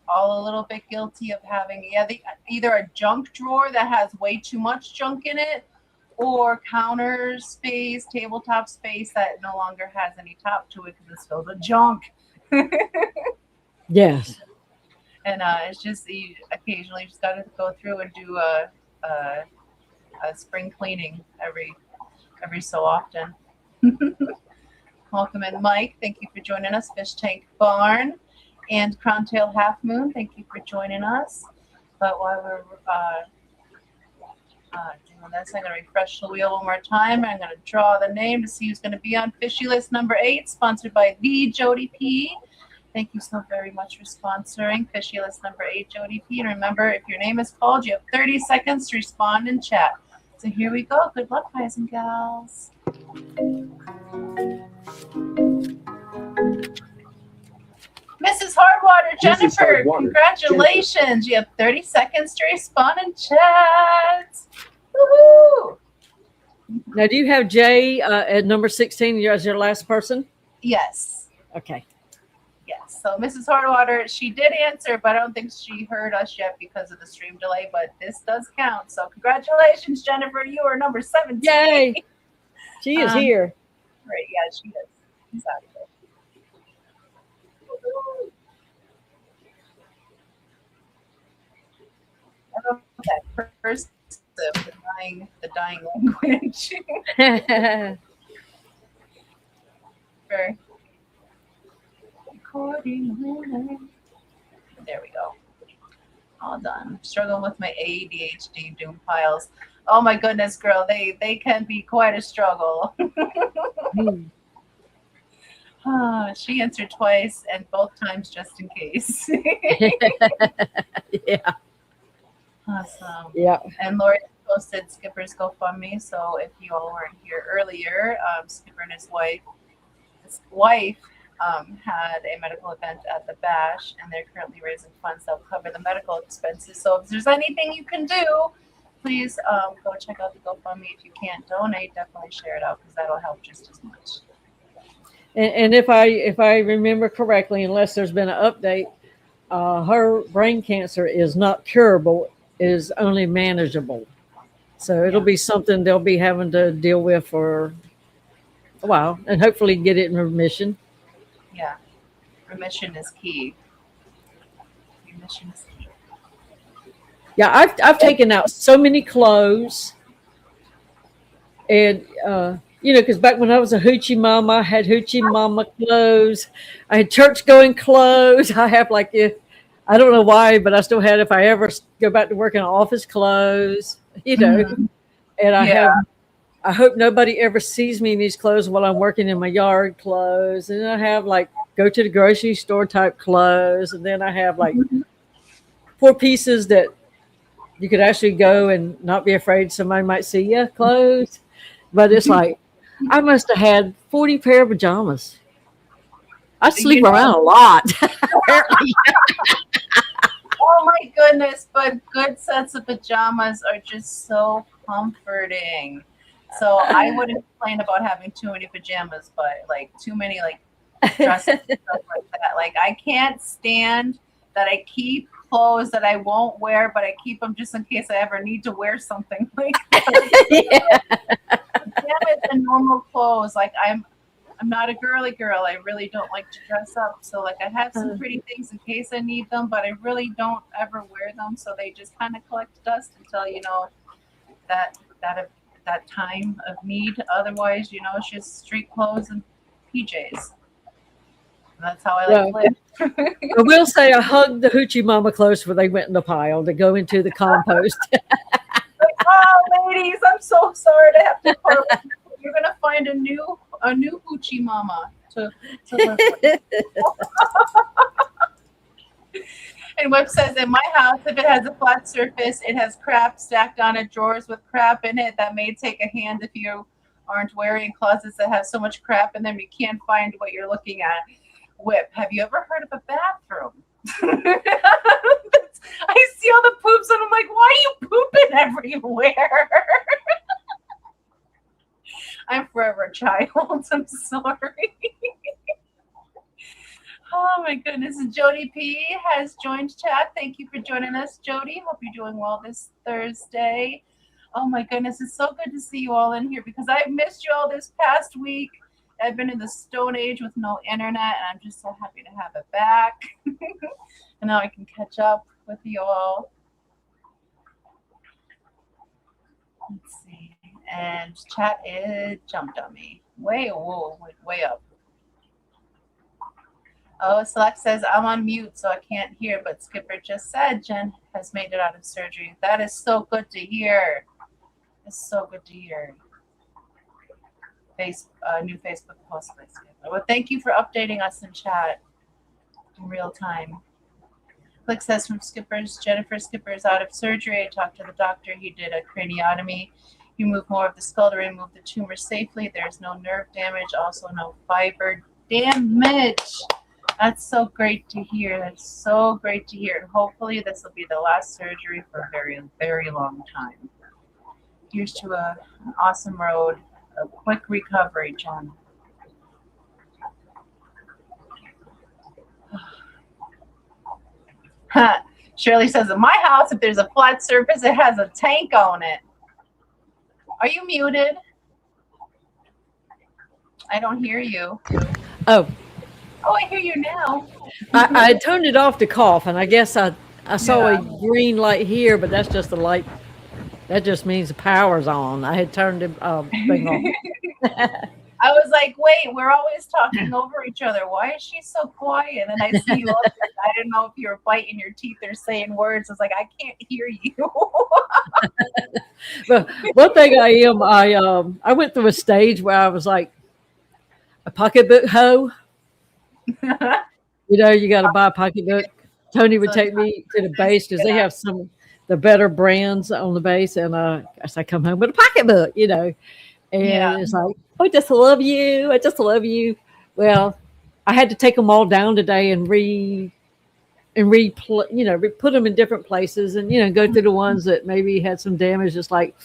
a little bit guilty of having either a junk drawer that has way too much junk in it, or counter space, tabletop space that no longer has any top to it because it's filled with junk. Yes. And it's just occasionally just got to go through and do a spring cleaning every so often. Welcome in, Mike. Thank you for joining us. Fish Tank Barn and Crown Tail Half Moon. Thank you for joining us. But while we're doing this, I'm going to refresh the wheel one more time. I'm going to draw the name to see who's going to be on Fishy List number 8, sponsored by the Jody P. Thank you so very much for sponsoring Fishy List number 8, Jody P. And remember, if your name is called, you have 30 seconds to respond in chat. So here we go. Good luck, guys and gals. Mrs. Hardwater, Jennifer, congratulations. You have 30 seconds to respond in chat. Woohoo! Now, do you have Jay at number 16 as your last person? Yes. Okay. Yes. So Mrs. Hornwater, she did answer, but I don't think she heard us yet because of the stream delay. But this does count. So congratulations, Jennifer. You are number 17. Yay! She is here. Right. Yeah, she is. Exactly. I love that first the dying language. For recording. There we go. All done. Struggling with my ADHD doom piles. Oh my goodness, girl, they can be quite a struggle. She answered twice, and both times just in case. Yeah. Awesome. Yeah. And Lori posted Skipper's GoFundMe. So if you all weren't here earlier, Skipper and his wife had a medical event at the bash, and they're currently raising funds that will cover the medical expenses. So if there's anything you can do, please go check out the GoFundMe. If you can't donate, definitely share it out because that'll help just as much. And if I remember correctly, unless there's been an update, her brain cancer is not curable, is only manageable. So it'll be something they'll be having to deal with for a while, and hopefully get it in remission. Yeah, remission is key. Remission is key. Yeah, I've taken out so many clothes, and because back when I was a hoochie mama, I had hoochie mama clothes. I had church going clothes. I have I don't know why, but I still had if I ever go back to working office clothes, Mm-hmm. And I hope nobody ever sees me in these clothes while I'm working in my yard clothes. And I have go to the grocery store type clothes. And then I have 4 pieces that you could actually go and not be afraid somebody might see you clothes. But it's I must have had 40 pair of pajamas. I sleep around a lot. Apparently. Oh my goodness, but good sets of pajamas are just so comforting. So I wouldn't complain about having too many pajamas, but too many dresses and stuff like that. I can't stand that I keep clothes that I won't wear, but I keep them just in case I ever need to wear something like that. Yeah. Pajamas and normal clothes, I'm not a girly girl. I really don't like to dress up. So I have some pretty things in case I need them, but I really don't ever wear them. So they just kind of collect dust until that time of need. Otherwise, it's just street clothes and PJs. That's how I like to live. I will say I hugged the hoochie mama clothes before they went in the pile to go into the compost. Oh, ladies, I'm so sorry to have to part with you. You're gonna find a new hoochie mama to live with. And Webb says, in my house, if it has a flat surface, it has crap stacked on it, drawers with crap in it. That may take a hand if you aren't wearing closets that have so much crap in them you can't find what you're looking at. Whip, have you ever heard of a bathroom? I see all the poops and I'm like, why are you pooping everywhere? I'm forever a child. I'm sorry. Oh my goodness. Jody P has joined chat. Thank you for joining us, Jody. Hope you're doing well this Thursday. Oh my goodness. It's so good to see you all in here because I've missed you all this past week. I've been in the Stone Age with no internet, and I'm just so happy to have it back. And now I can catch up with you all. Let's see. And chat is jumped on me. Way up. Oh, Select says, I'm on mute, so I can't hear, but Skipper just said Jen has made it out of surgery. That is so good to hear. It's so good to hear. New Facebook post by Skipper. Well, thank you for updating us in chat in real time. Click says from Jennifer Skipper is out of surgery. I talked to the doctor. He did a craniotomy. He moved more of the skull to remove the tumor safely. There's no nerve damage, also no fiber damage. That's so great to hear. That's so great to hear. And hopefully this will be the last surgery for a very, very long time. Here's to an awesome road, a quick recovery, John. Shirley says, in my house, if there's a flat surface, it has a tank on it. Are you muted? I don't hear you. Oh, I hear you now. I turned it off to cough, and I guess I saw Yeah. a green light here, but that's just the light. That just means the power's on. I had turned the thing off. I was like, wait, we're always talking over each other. Why is she so quiet? And I see you up there. I didn't know if you were biting your teeth or saying words. I was like, I can't hear you. But one thing I went through a stage where I was like a pocketbook hoe. You know, you got to buy a pocketbook. Tony would take me to the base because they have some of the better brands on the base, and I come home with a pocketbook, you know, and it's like, I just love you. I just love you. Well, I had to take them all down today and put them in different places, and go through the ones that maybe had some damage. Just like,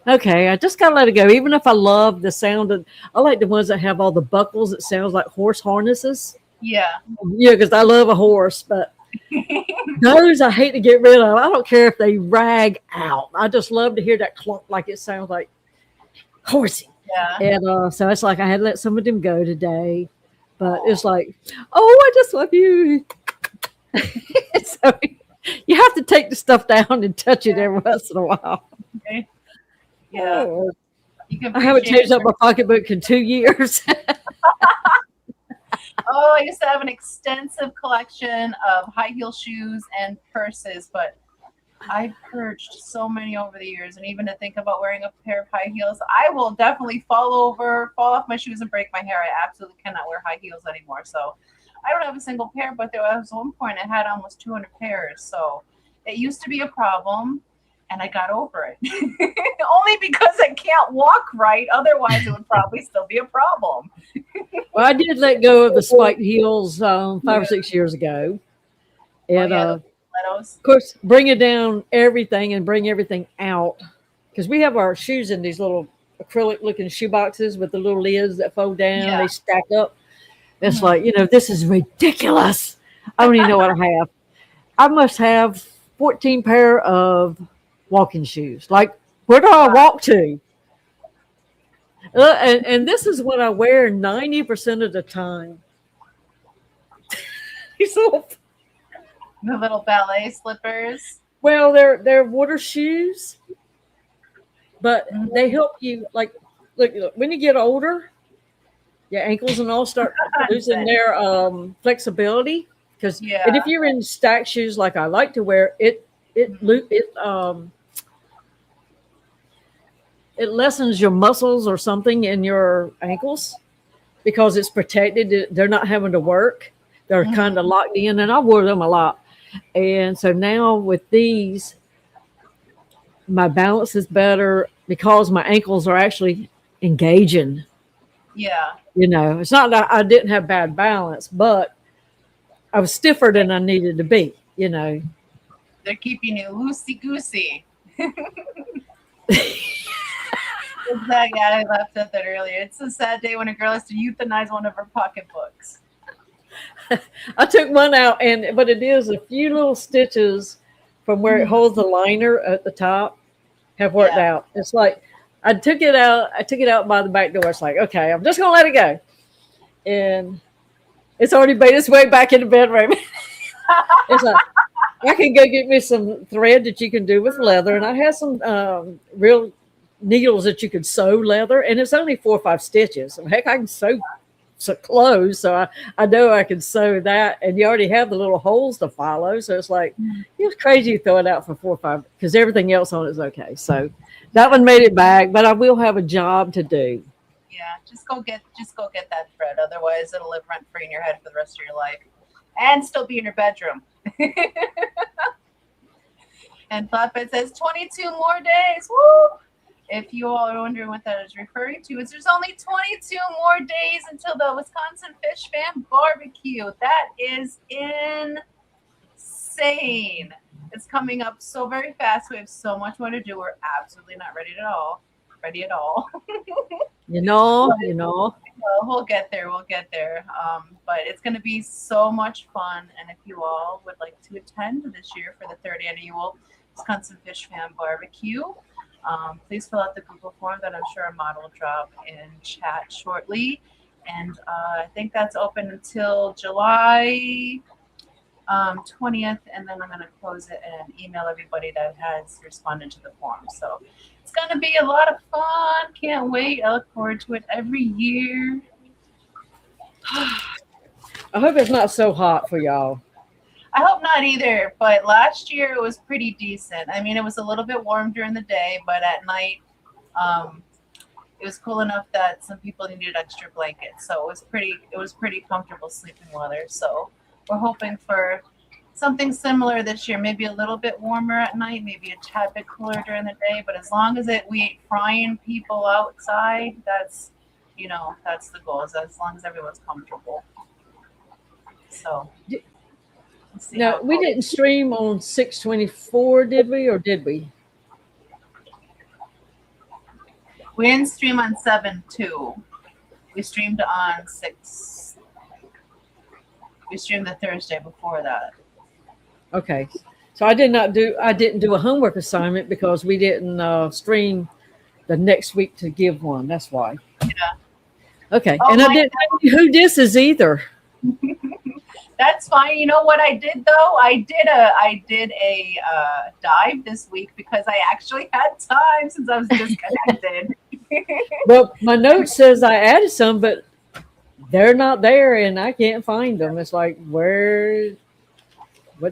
okay, I just gotta let it go. Even if I love the sound of, I like the ones that have all the buckles. It sounds like horse harnesses. Yeah, because I love a horse, but those I hate to get rid of. I don't care if they rag out. I just love to hear that clunk, like it sounds like horsey. Yeah. And so it's like I had to let some of them go today, but it's like, oh, I just love you. So you have to take the stuff down and touch it every once in a while. Okay. Yeah. Oh, I haven't changed up my pocketbook in 2 years. I used to have an extensive collection of high heel shoes and purses, but I've purged so many over the years. And even to think about wearing a pair of high heels, I will definitely fall off my shoes and break my hair. I absolutely cannot wear high heels anymore. So I don't have a single pair, but there was one point I had almost 200 pairs. So it used to be a problem, and I got over it. Only because I can't walk right. Otherwise, it would probably still be a problem. Well, I did let go of the spiked heels 5 or 6 years ago. And of course, bringing down everything and bring everything out. Because we have our shoes in these little acrylic looking shoe boxes with the little lids that fold down. Yeah. They stack up. It's like, this is ridiculous. I don't even know what I have. I must have 14 pair of walking shoes. Like, where do I walk to? And this is what I wear 90% of the time. The little ballet slippers. Well, they're water shoes, but they help you. Like, look, when you get older, your ankles and all start losing their flexibility. And if you're in stacked shoes like I like to wear, it lessens your muscles or something in your ankles because it's protected. They're not having to work. They're kind of locked in, and I wore them a lot. And so now with these, my balance is better because my ankles are actually engaging. Yeah. It's not that I didn't have bad balance, but I was stiffer than I needed to be, They're keeping you loosey-goosey. Exactly. I laughed at that earlier. It's a sad day when a girl has to euthanize one of her pocketbooks. I took one out, but it is a few little stitches from where it holds the liner at the top have worked out. It's like I took it out by the back door. It's like, okay, I'm just gonna let it go, and it's already made its way back in the bedroom. It's like I can go get me some thread that you can do with leather, and I have some real needles that you could sew leather, and it's only 4 or 5 stitches. Heck, I can sew clothes, so I know I can sew that, and you already have the little holes to follow. So it's like it's crazy to throw it out for 4 or 5 because everything else on it is okay. So that one made it back, but I will have a job to do. Yeah, just go get that thread. Otherwise, it'll live rent free in your head for the rest of your life, and still be in your bedroom. And Flatbed says 22 more days. Woo! If you all are wondering what that is referring to, is there's only 22 more days until the Wisconsin Fish Fan Barbecue. That is insane. It's coming up so very fast. We have so much more to do. We're absolutely not ready at all. ready at all. You know. Well, we'll get there. We'll get there. But it's going to be so much fun. And if you all would like to attend this year for the third annual Wisconsin Fish Fan Barbecue, please fill out the Google form that I'm sure Ahmad will drop in chat shortly. And I think that's open until July 20th, and then I'm going to close it and email everybody that has responded to the form. So it's going to be a lot of fun. Can't wait. I look forward to it every year. I hope it's not so hot for y'all. I hope not either, but last year it was pretty decent. I mean, it was a little bit warm during the day, but at night it was cool enough that some people needed extra blankets. So it was pretty comfortable sleeping weather. So we're hoping for something similar this year, maybe a little bit warmer at night, maybe a tad bit cooler during the day. But as long as we ain't frying people outside, that's the goal. Is as long as everyone's comfortable. So No, we didn't stream on 624, did we, or did we? We didn't stream on 7/2. We streamed on 6. We streamed the Thursday before that. Okay, so I didn't do a homework assignment because we didn't stream the next week to give one. That's why. Yeah. Okay, Oh, and I didn't know who this is either. That's fine. You know what I did though? I did a dive this week because I actually had time since I was disconnected. Well, my note says I added some, but they're not there, and I can't find them. It's like, what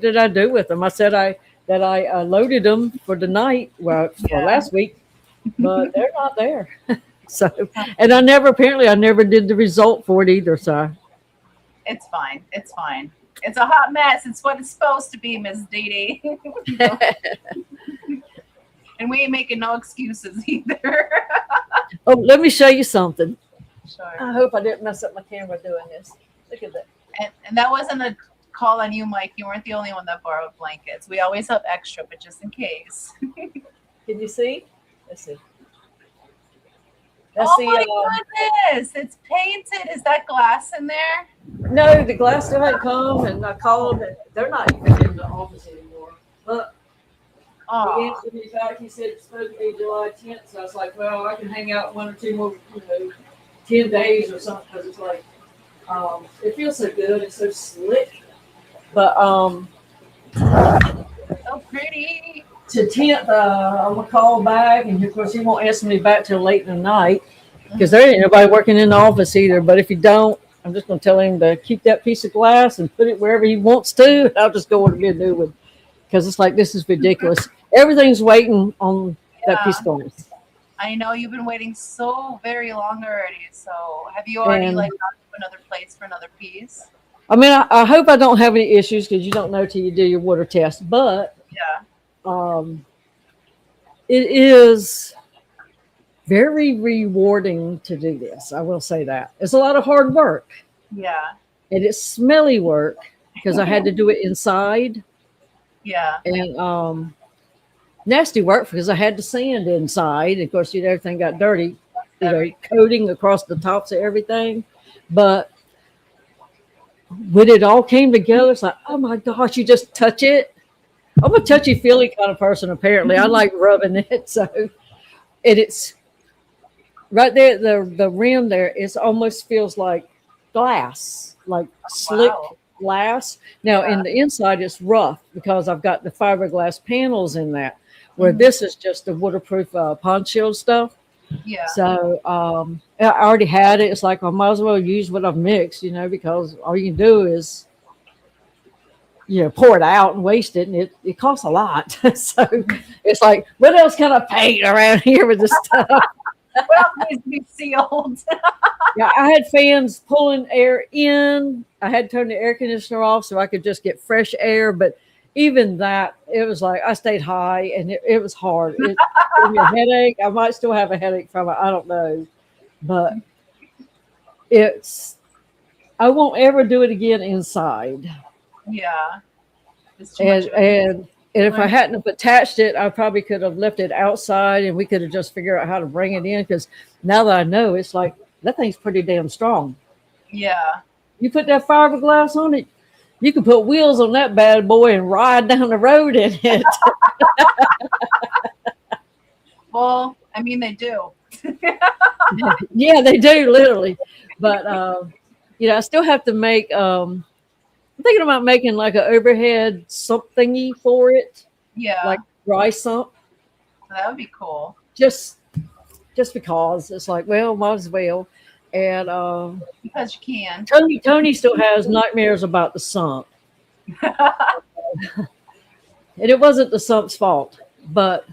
did I do with them? I said I loaded them for the night, for last week, but they're not there. So, and I never did the result for it either. So it's fine. It's fine. It's a hot mess. It's what it's supposed to be, Miss Didi. And we ain't making no excuses either. Oh, let me show you something. Sure. I hope I didn't mess up my camera doing this. Look at that. And that wasn't a call on you, Mike. You weren't the only one that borrowed blankets. We always have extra, but just in case. Can you see? Let's see. Oh my goodness! It's painted. Is that glass in there? No, the glass still hadn't come, and I called them, and they're not even in the office anymore. But he answered me back. He said it's supposed to be July 10th, so I was like, well, I can hang out 1 or 2 more, 10 days or something, because it's like, it feels so good. It's so slick. But so pretty. To 10th, I'm gonna call back, and of course he won't answer me back till late in the night because there ain't nobody working in the office either. But if you don't, I'm just gonna tell him to keep that piece of glass and put it wherever he wants to. I'll just go order me a new one because it's like, this is ridiculous. Everything's waiting on that piece of glass. I know you've been waiting so very long already. So have you already gone to another place for another piece? I mean, I hope I don't have any issues because you don't know till you do your water test. But it is very rewarding to do this. I will say that. It's a lot of hard work. Yeah. And it's smelly work because I had to do it inside. Yeah. And nasty work because I had to sand inside. Of course, everything got dirty, coating across the tops of everything. But when it all came together, it's like, oh my gosh, you just touch it. I'm a touchy-feely kind of person, apparently. I like rubbing it. So, and it's right there, the rim there, it almost feels like glass, like slick glass. Now, in the inside, it's rough because I've got the fiberglass panels in that, where this is just the waterproof pond shield stuff. Yeah. So, I already had it. It's like, I might as well use what I've mixed, because all you can do is pour it out and waste it, and it costs a lot. So it's like, what else can I paint around here with this stuff? What else needs to be sealed? Yeah, I had fans pulling air in. I had to turn the air conditioner off so I could just get fresh air. But even that, it was like I stayed high, and it was hard. It gave me a headache. I might still have a headache from it. I don't know. But I won't ever do it again inside. Yeah. And And if I hadn't have attached it, I probably could have left it outside and we could have just figured out how to bring it in. Because now that I know, it's like that thing's pretty damn strong. Yeah. You put that fiberglass on it, you can put wheels on that bad boy and ride down the road in it. Well, I mean, they do. Yeah, they do, literally. But, I still have to make, I'm thinking about making like an overhead sump thingy for it. Yeah. Like dry sump. That would be cool. Just because it's like, well, might as well. And because you can. Tony still has nightmares about the sump. And it wasn't the sump's fault, but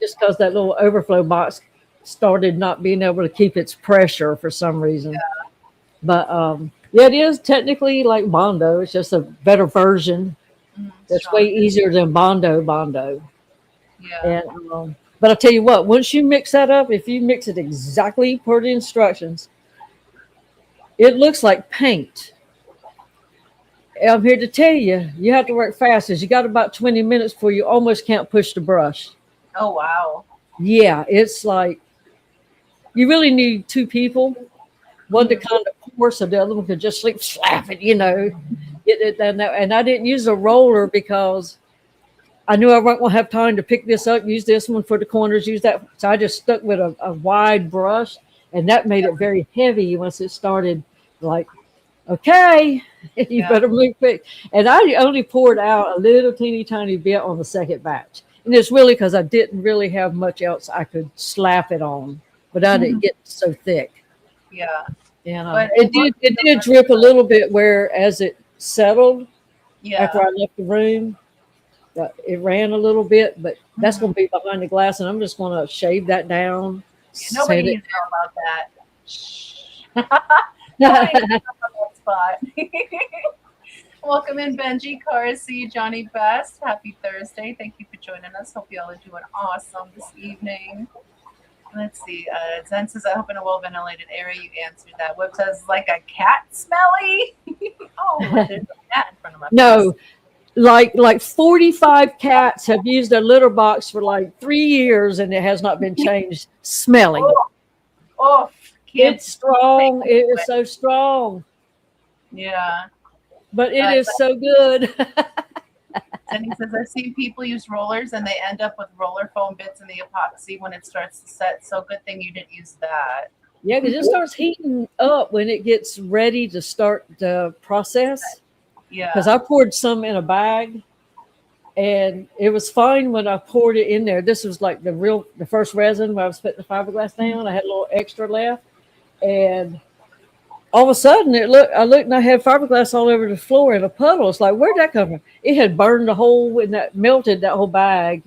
just because that little overflow box started not being able to keep its pressure for some reason. Yeah. But it is technically like Bondo. It's just a better version. That's way easier than Bondo. Yeah. And but I'll tell you what, once you mix that up, if you mix it exactly per the instructions, it looks like paint. I'm here to tell you, you have to work fast. You got about 20 minutes before you almost can't push the brush. Oh, wow. Yeah, it's like you really need two people. One to kind of pour so the other one could just slap it, Get it down there. And I didn't use a roller because I knew I wasn't going to have time to pick this up, use this one for the corners, use that. So I just stuck with a wide brush, and that made it very heavy once it started like, okay, you better move quick. And I only poured out a little teeny tiny bit on the second batch. And it's really because I didn't really have much else I could slap it on, but I didn't get so thick. Yeah. And it did drip a little bit where as it settled after I left the room. It ran a little bit, but that's going to be behind the glass, and I'm just going to shave that down. Nobody needs to know about that. Nobody needs to know about that spot. Welcome in, Benji, Carsey, Johnny Best. Happy Thursday. Thank you for joining us. Hope you all are doing awesome this evening. Let's see. Zen says, I hope in a well-ventilated area. You answered that. Web says, like a cat smelly? Oh, there's a cat in front of my face. No. Like 45 cats have used their litter box for like 3 years and it has not been changed. Smelling. It's strong. It is so strong. Yeah. But it is so good. And he says, I've seen people use rollers and they end up with roller foam bits in the epoxy when it starts to set. So good thing you didn't use that. Yeah, because it starts heating up when it gets ready to start the process. Yeah. Because I poured some in a bag and it was fine when I poured it in there. This was like the first resin where I was putting the fiberglass down. I had a little extra left. And all of a sudden I looked and I had fiberglass all over the floor in a puddle. It's like, where'd that come from? It had burned a hole and that melted that whole bag.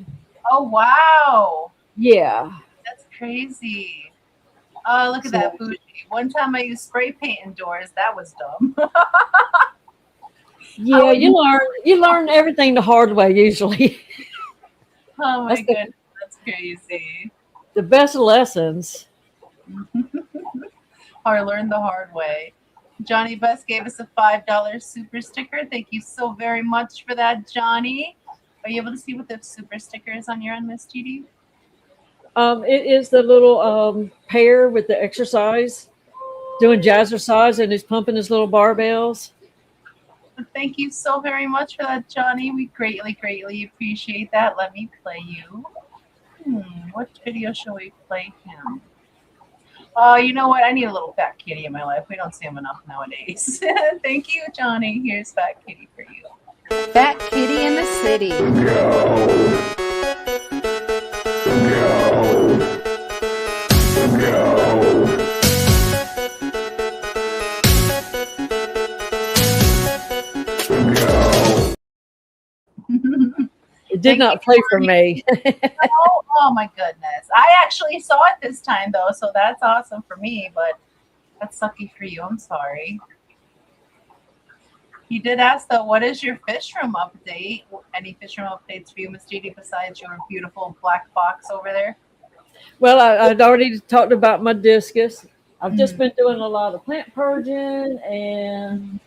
Oh, wow. Yeah. That's crazy. Oh, look at that bougie. One time I used spray paint indoors. That was dumb. Yeah, you learn everything the hard way usually. Oh my goodness, that's crazy. The best lessons are learned the hard way. Johnny Best gave us a $5 super sticker. Thank you so very much for that, Johnny. Are you able to see what the super sticker is on your end, Miss Didi? It is the little pair with the exercise, doing jazzercise, and he's pumping his little barbells. Thank you so very much for that, Johnny. We greatly, greatly appreciate that. Let me play you. What video shall we play him? You know what? I need a little fat kitty in my life. We don't see him enough nowadays. Thank you, Johnny. Here's Fat Kitty for you. Fat Kitty in the City. It did not play for me. Oh my goodness. I actually saw it this time though, so that's awesome for me, but that's sucky for you. I'm sorry. You did ask though, what is your fish room update? Any fish room updates for you, Miss Didi, besides your beautiful black box over there? Well, I'd already talked about my discus. I've just been doing a lot of plant purging and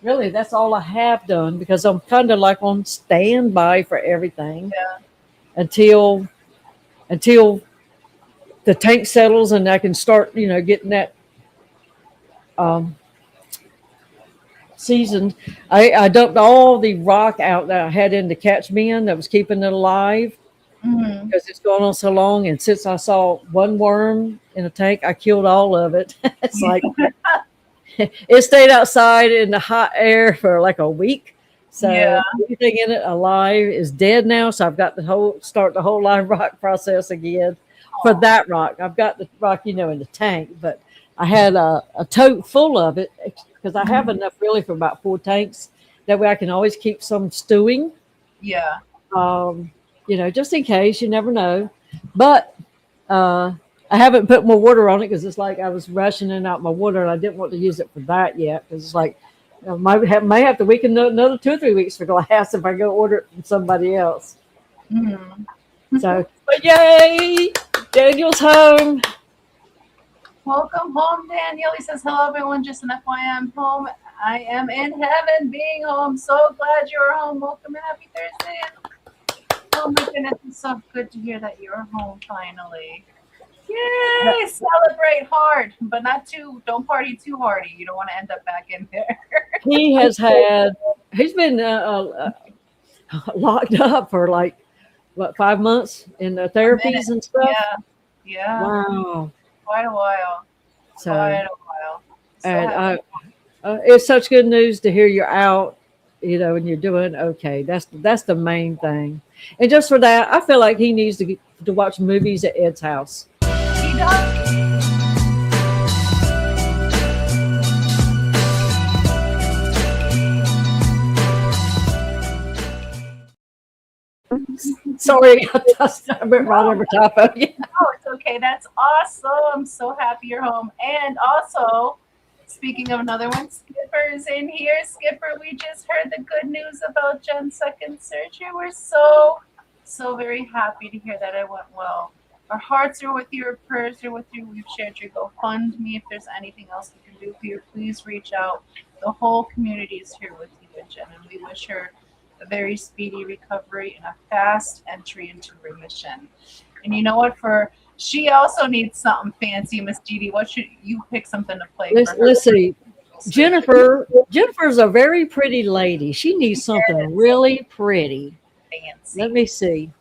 really, that's all I have done because I'm kind of like on standby for everything Yeah. until the tank settles and I can start, getting that um, seasoned. I dumped all the rock out that I had in the catch bin that was keeping it alive Hmm. because it's going on so long. And since I saw one worm in a tank, I killed all of it. It's like it stayed outside in the hot air for like a week. Yeah. So everything in it alive is dead now. So I've got to start the whole live rock process again for Aw. that rock. I've got the rock, in the tank, but I had a tote full of it because I have Mhm. enough really for about 4 tanks. That way I can always keep some stewing, Yeah. um, just in case. You never know. But uh, I haven't put more water on it because it's like I was rationing out my water and I didn't want to use it for that yet because it's like may have to wait another 2 or 3 weeks for glass if I go order it from somebody else. Hmm. So, but yay, Daniel's home. Welcome home, Daniel. He says, hello, everyone. Just an FYI, I'm home. I am in heaven being home. So glad you're home. Welcome and happy Thursday. Oh, my goodness. It's so good to hear that you're home finally. Yay! Celebrate hard, but don't party too hardy. You don't want to end up back in there. He's been locked up for like, what, 5 months in the A minute. therapies and stuff. Yeah. Yeah. Wow. Quite a while. So, Quite a while. So and happy. it's such good news to hear you're out, and you're doing okay. That's the main thing. And just for that, I feel like he needs to watch movies at Ed's house. He does. Sorry, I went right over top of you. Oh, it's okay. That's awesome. I'm so happy you're home. And also, speaking of another one, Skipper's in here. Skipper, we just heard the good news about Jen's second surgery. We're so very happy to hear that it went well. Our hearts are with you, our prayers are with you. We've shared your GoFundMe. If there's anything else we can do for you, please reach out. The whole community is here with you and Jen, and we wish her a very speedy recovery and a fast entry into remission. And you know what? She also needs something fancy, Miss Didi. What should you pick something to play for her? Let's see. Jennifer's a very pretty lady. She needs something really pretty. Fancy. Let me see.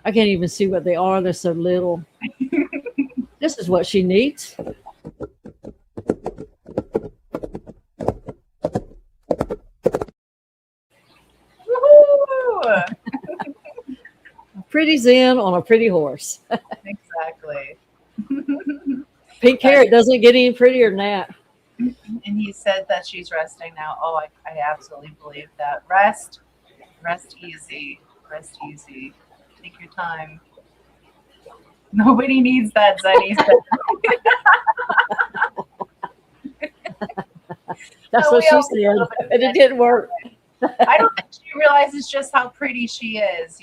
I can't even see what they are. They're so little. This is what she needs. Woohoo! Pretty Zen on a pretty horse. Exactly. Pink hair, it doesn't get any prettier than that. And he said that she's resting now. Oh, I absolutely believe that. Rest easy. Rest easy. Take your time. Nobody needs that, Zenny said. That's No, what we she all said, need a little bit of and it didn't work. I don't think she realizes just how pretty she is.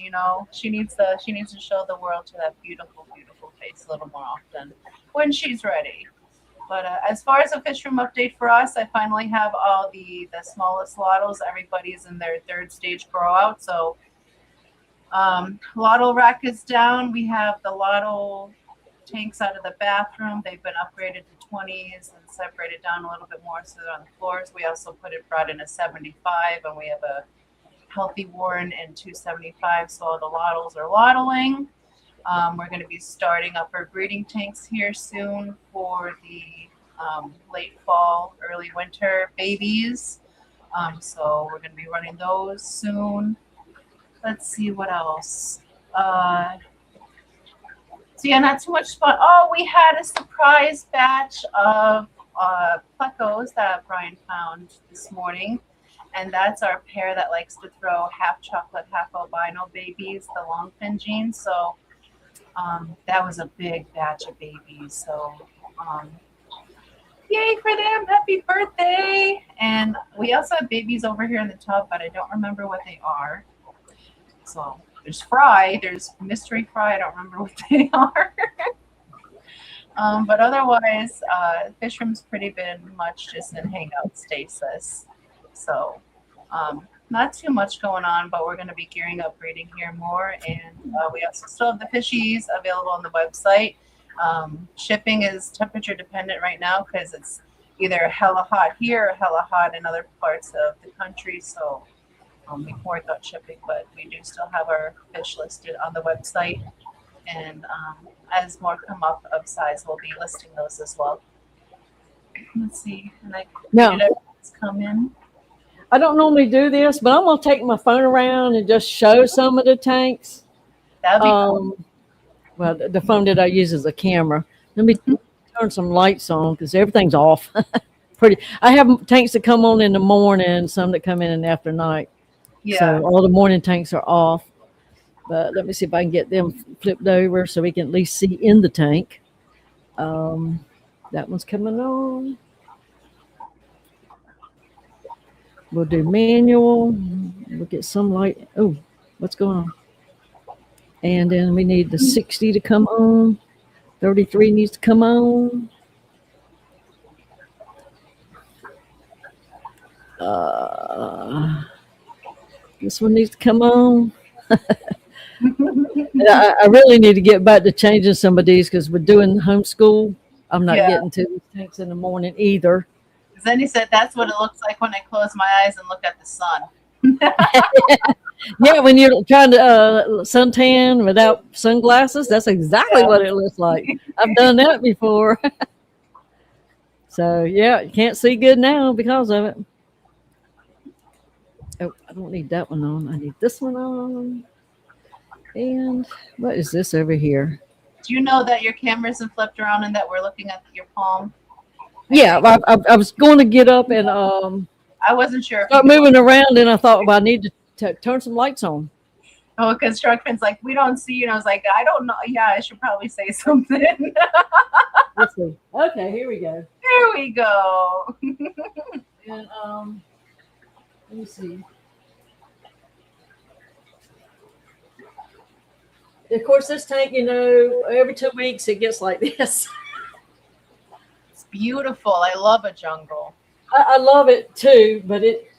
She needs to show the world to that beautiful, beautiful face a little more often when she's ready. But as far as a fish room update for us, I finally have all the smallest lottos. Everybody's in their third stage grow out. So lotto rack is down. We have the lotto tanks out of the bathroom. They've been upgraded to 20s and separated down a little bit more so they're on the floors. We also brought in a 75, and we have a healthy Warren and 275. So all the lottos are lottoing. We're going to be starting up our breeding tanks here soon for the late fall, early winter babies. So we're going to be running those soon. Let's see what else. So yeah, not too much fun. Oh, we had a surprise batch of plecos that Brian found this morning. And that's our pair that likes to throw half chocolate, half albino babies, the longfin genes. So that was a big batch of babies. So yay for them. Happy birthday. And we also have babies over here in the tub, but I don't remember what they are. So there's Fry. There's Mystery Fry. I don't remember what they are. But otherwise, fish room's pretty been much just in hangout stasis. So not too much going on, but we're going to be gearing up breeding here more. And we also still have the fishies available on the website. Shipping is temperature dependent right now because it's either hella hot here or hella hot in other parts of the country. So we can work out shipping, but we do still have our fish listed on the website. And as more come up of size, we'll be listing those as well. Let's see. And I No. come in. I don't normally do this, but I'm gonna take my phone around and just show some of the tanks. That'd be cool. Well, the phone that I use is a camera. Let me turn some lights on because everything's off. Pretty. I have tanks that come on in the morning, some that come in after night. Yeah. So all the morning tanks are off. But let me see if I can get them flipped over so we can at least see in the tank. That one's coming on. We'll do manual. We'll get some light. Oh, what's going on? And then we need the 60 to come on. 33 needs to come on. This one needs to come on. I really need to get back to changing some of these because we're doing homeschool. I'm not getting to these tanks in the morning either. Then he said that's what it looks like when I close my eyes and look at the sun. Yeah, when you're trying to suntan without sunglasses, that's exactly what it looks like. I've done that before. So, yeah, you can't see good now because of it. Oh, I don't need that one on. I need this one on. And what is this over here? Do you know that your camera's been flipped around and that we're looking at your palm? Yeah, I was going to get up and I wasn't sure. Start moving around, and I thought, well, I need to turn some lights on. Oh, because Sharkfin's like, we don't see you. And I was like, I don't know. Yeah, I should probably say something. Let's see. Okay, here we go. There we go. And let me see. Of course, this tank, every 2 weeks it gets like this. It's beautiful. I love a jungle. I love it too, but it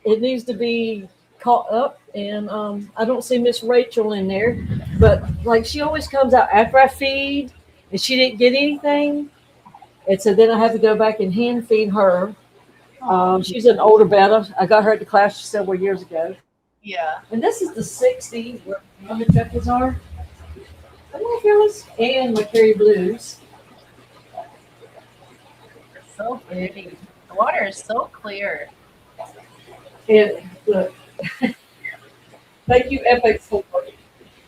needs to be caught up. And I don't see Miss Rachel in there, but like she always comes out after I feed, and she didn't get anything, and so then I have to go back and hand feed her. She's an older betta. I got her at the class several years ago. Yeah. And this is the 60 where the other checkers are. Hello, Phyllis. And my Carrie Blues. So pretty. The water is so clear. And look. Thank you, Epic, for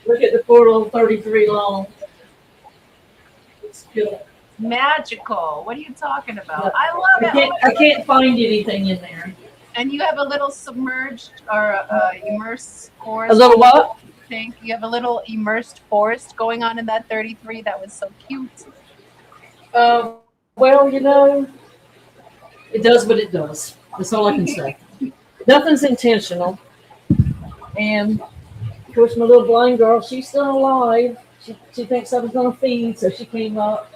look at the portal 33 long. It's good. Magical. What are you talking about? I love it. I can't find anything in there. And you have a little submerged or immersed forest. A little what? Tank. You have a little immersed forest going on in that 33. That was so cute. Well, it does what it does. That's all I can say. Nothing's intentional. And of course, my little blind girl, she's still alive. She thinks I was going to feed, so she came up.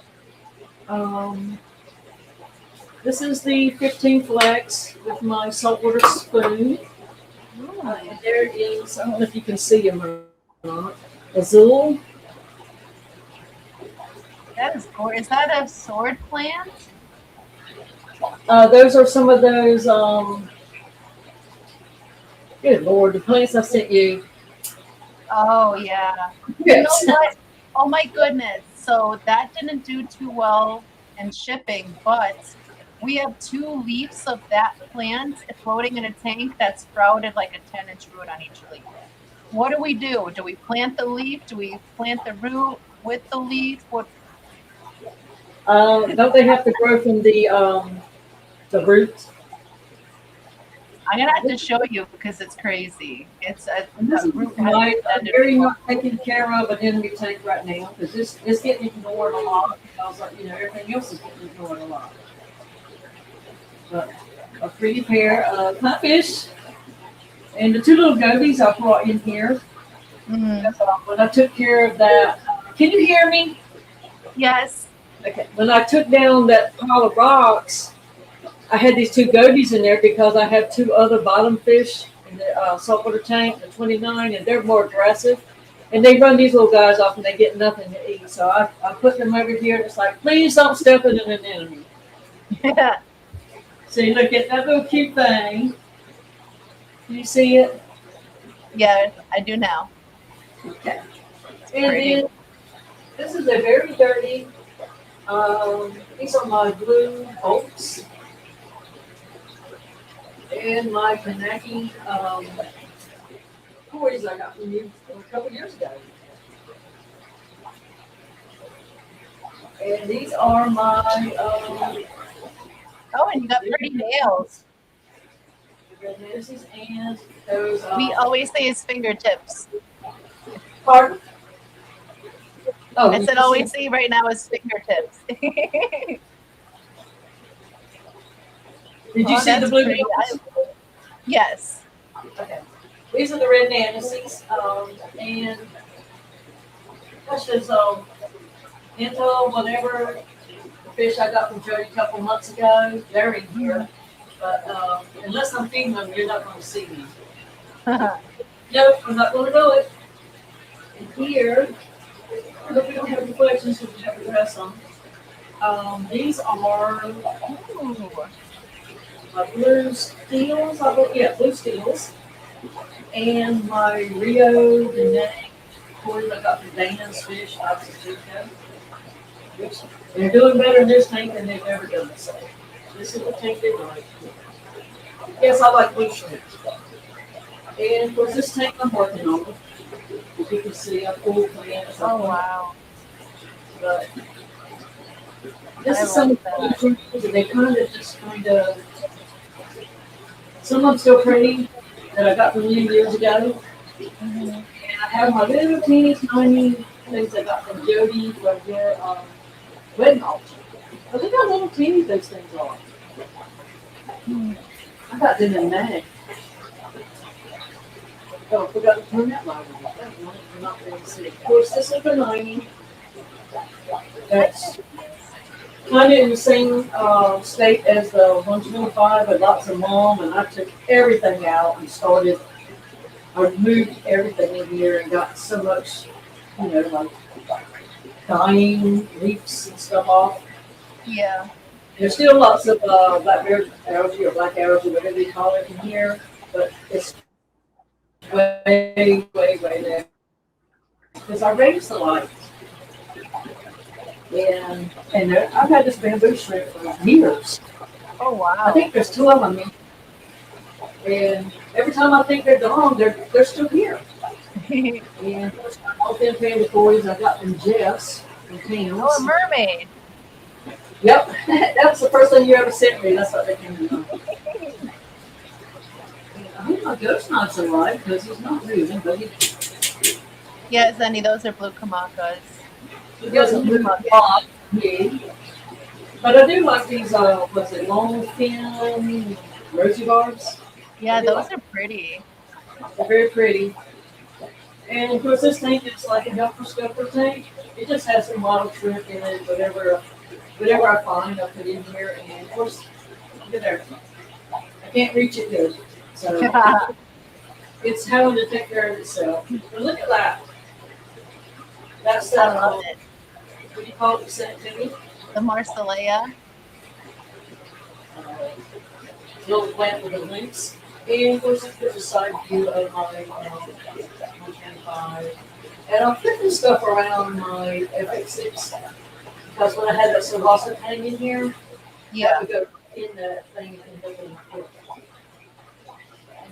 This is the 15 flex with my saltwater spoon. And there it is. I don't know if you can see him or not. Azul. That is gorgeous. Is that a sword plant? Those are some of those. Good Lord, the plants I sent you. Oh, yeah. Yes. You know what? Oh, my goodness. So that didn't do too well in shipping, but we have 2 leaves of that plant floating in a tank that's sprouted like a 10-inch root on each leaf. What do we do? Do we plant the leaf? Do we plant the root with the leaf? What? Don't they have to grow from the roots? I'm gonna have to show you because it's crazy. It's a root. Very not taken care of an enemy tank right now because it's getting ignored a lot because everything else is getting ignored a lot. But a pretty pair of puppies and the 2 little gobies I brought in here. Mm-hmm. When I took care of that, can you hear me? Yes. Okay, when I took down that pile of rocks, I had these two gobies in there because I have two other bottom fish in the saltwater tank, the 29, and they're more aggressive. And they run these little guys off and they get nothing to eat. So I put them over here and it's like, please don't step in an enemy. So you look at that little cute thing. Do you see it? Yeah, I do now. Okay. It's And pretty. then this is a very dirty, these are my blue bolts. And my Kanaki toys I got from you a couple years ago. And these are my Oh, and you got pretty nails. red noses and those. We always say his fingertips. Pardon? Oh, I you said can always see- say right now his fingertips. Did you Oh, see the that's blue pretty. noses? Yes. Okay. These are the red nanises, and that's just Intel, whatever fish I got from Jody a couple months ago. They're in here, but unless I'm feeding them, you're not going to see me. Nope, I'm not going to do it. And here, I hope we don't have reflections because we have to dress them. These are Ooh. my blue steels. Blue steels. And my Rio Dene toys I got from Dana's Fish House in Chico. Which they're doing better in this tank than they've ever done this. This is the tank they like. Yes, I like blue shrimp. And of course, this tank I'm working on. As you can see, I pulled plants. Oh wow. But this I is some of love the blue shrimp, and they kind of, some of them still pretty that I got from you years ago. Mhm. And I have my little teeny tiny things I got from Jody from your wedding altar. But look how little teeny those things are. I got them in May. Oh, I forgot to turn that light on. That one, we're not going to see. Of course, this is the 90. That's kind of in the same state as the 125, but lots of mom, and I took everything out and started. I removed everything in here and got so much, like dying leaves and stuff off. Yeah. There's still lots of blackberry algae or black algae, whatever you call it, in here, but it's way there. Because I raised the light. And I've had this bamboo shrimp for years. Oh wow. I think there's two of them. And every time I think they're gone, they're still here. And all them family toys I got from Jeff's from Tams. Oh, a mermaid. Yep, that was the first thing you ever sent me. That's what they came to. I hope my ghost knot's alive because he's not moving, but Yeah, Zenny, those are blue kamakas. he doesn't move a lot. Yeah. But I do like these, long fin rosy barbs. Yeah, those are pretty. They're very pretty. And of course, this tank is like a helper scupper tank. It just has some wild shrimp in it, whatever I find, I put in here. And of course, look at there. I can't reach it good. So it's having to take care of itself. But look at that. That's I love it. what do you call it? You sent it to me? The Marcellea. Little plant with the links. And of course, there's a side view of my 125. And I'll put this stuff around my FX6 because when I had that SAMHSA hang in here, I Yeah. would go in that thing and make it quick.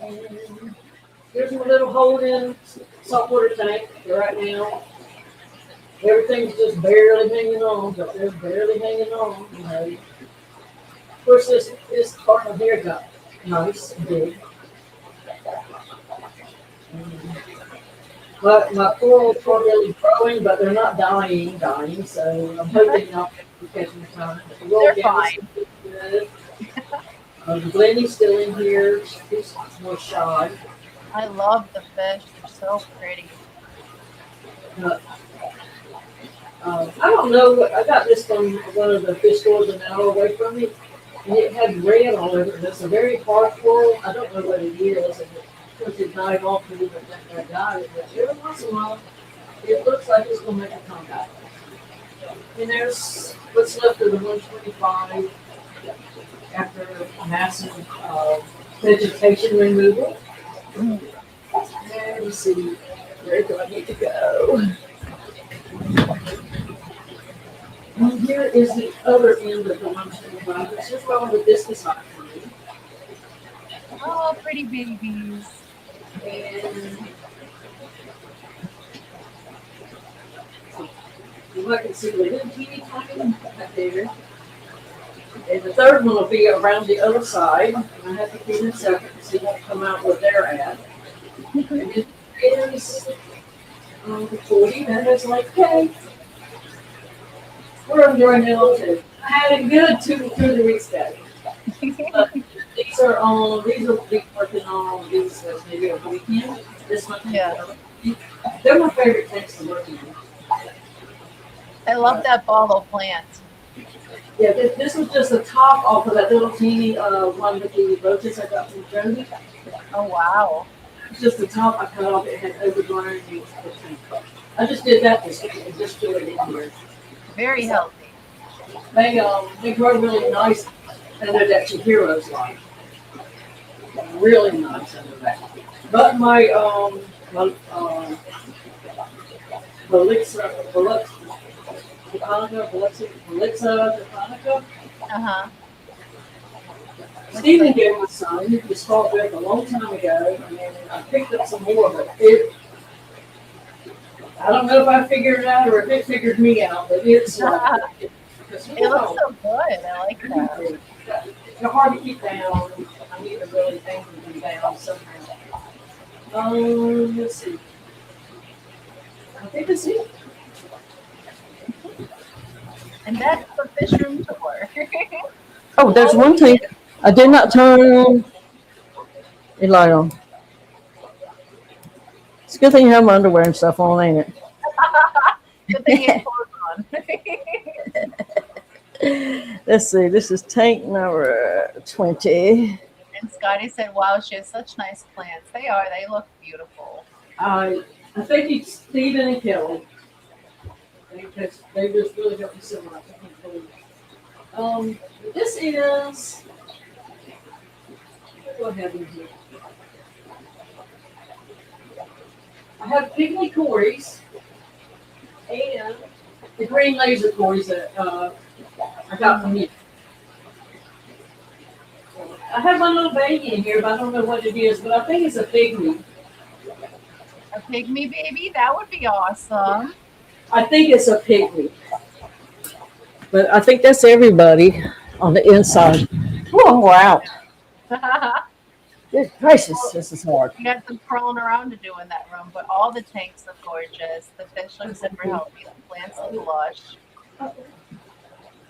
And here's my little hold-in saltwater tank right now. Everything's just barely hanging on, but they're barely hanging on, Of course, this partner here got nice and big. But my corals are really growing, but they're not dying, so I'm hoping not to catch them time. They're fine. Good. Glenny's still in here. She's more shy. I love the fish. They're so pretty. I don't know. I got this from one of the fish stores an hour away from me, and it had red all over it. It's a very hard coral. I don't know what it is, and because it died off, we didn't think I got it. But every once in a while, it looks like it's going to make a comeback. And there's what's left of the 125 after massive vegetation removal. And let's see, where do I need to go? And here is the other end of the 125. This is where all the business are for me. Oh, pretty babies. And you can see the little teeny tiny right there. And the third one will be around the other side. And I have to feed them separate so they won't come out where they're at. And then there's the 40. That is like, hey, we're enjoying it all too. I had a good 2 to 3 weeks ago. These will be working on these maybe a weekend. This one, Yeah. They're my favorite tanks to work in. I love that ball of plant. Yeah, this was just the top off of that little teeny one with the roaches I got from Jody. Oh, wow. It's just the top I cut off. It had overgrown. I just did that this week and just threw it in here. Very healthy. They grow really nice under that Chihiro's light. Really nice under that. But my Japonica. Uh-huh. Stephen gave my son, he was start with a long time ago, and then I picked up some more, but I don't know if I figured it out or if it figured me out, but it's It looks so good. I like that. They're hard to keep down. I need to really anchor them down somehow. Let's see. I think that's it. And that's the fish room tour. Oh, there's one thing. I did not turn the light on. It's a good thing you have my underwear and stuff on, ain't it? Good thing you have clothes on. Let's see. This is tank number 20. And Scotty said, wow, she has such nice plants. They are. They look beautiful. I think it's Stephen and Kelly. They just really helped me so much. I can't believe it. This is. What do I have in here? I have pygmy cories and the green laser cories that I got from you. I have my little baby in here, but I don't know what it is, but I think it's a pygmy. A pygmy baby? That would be awesome. I think it's a pygmy. But I think that's everybody on the inside. Oh, wow. Good gracious, this is hard. You got them crawling around to do in that room, but all the tanks look gorgeous. The fish look super healthy. The plants look lush.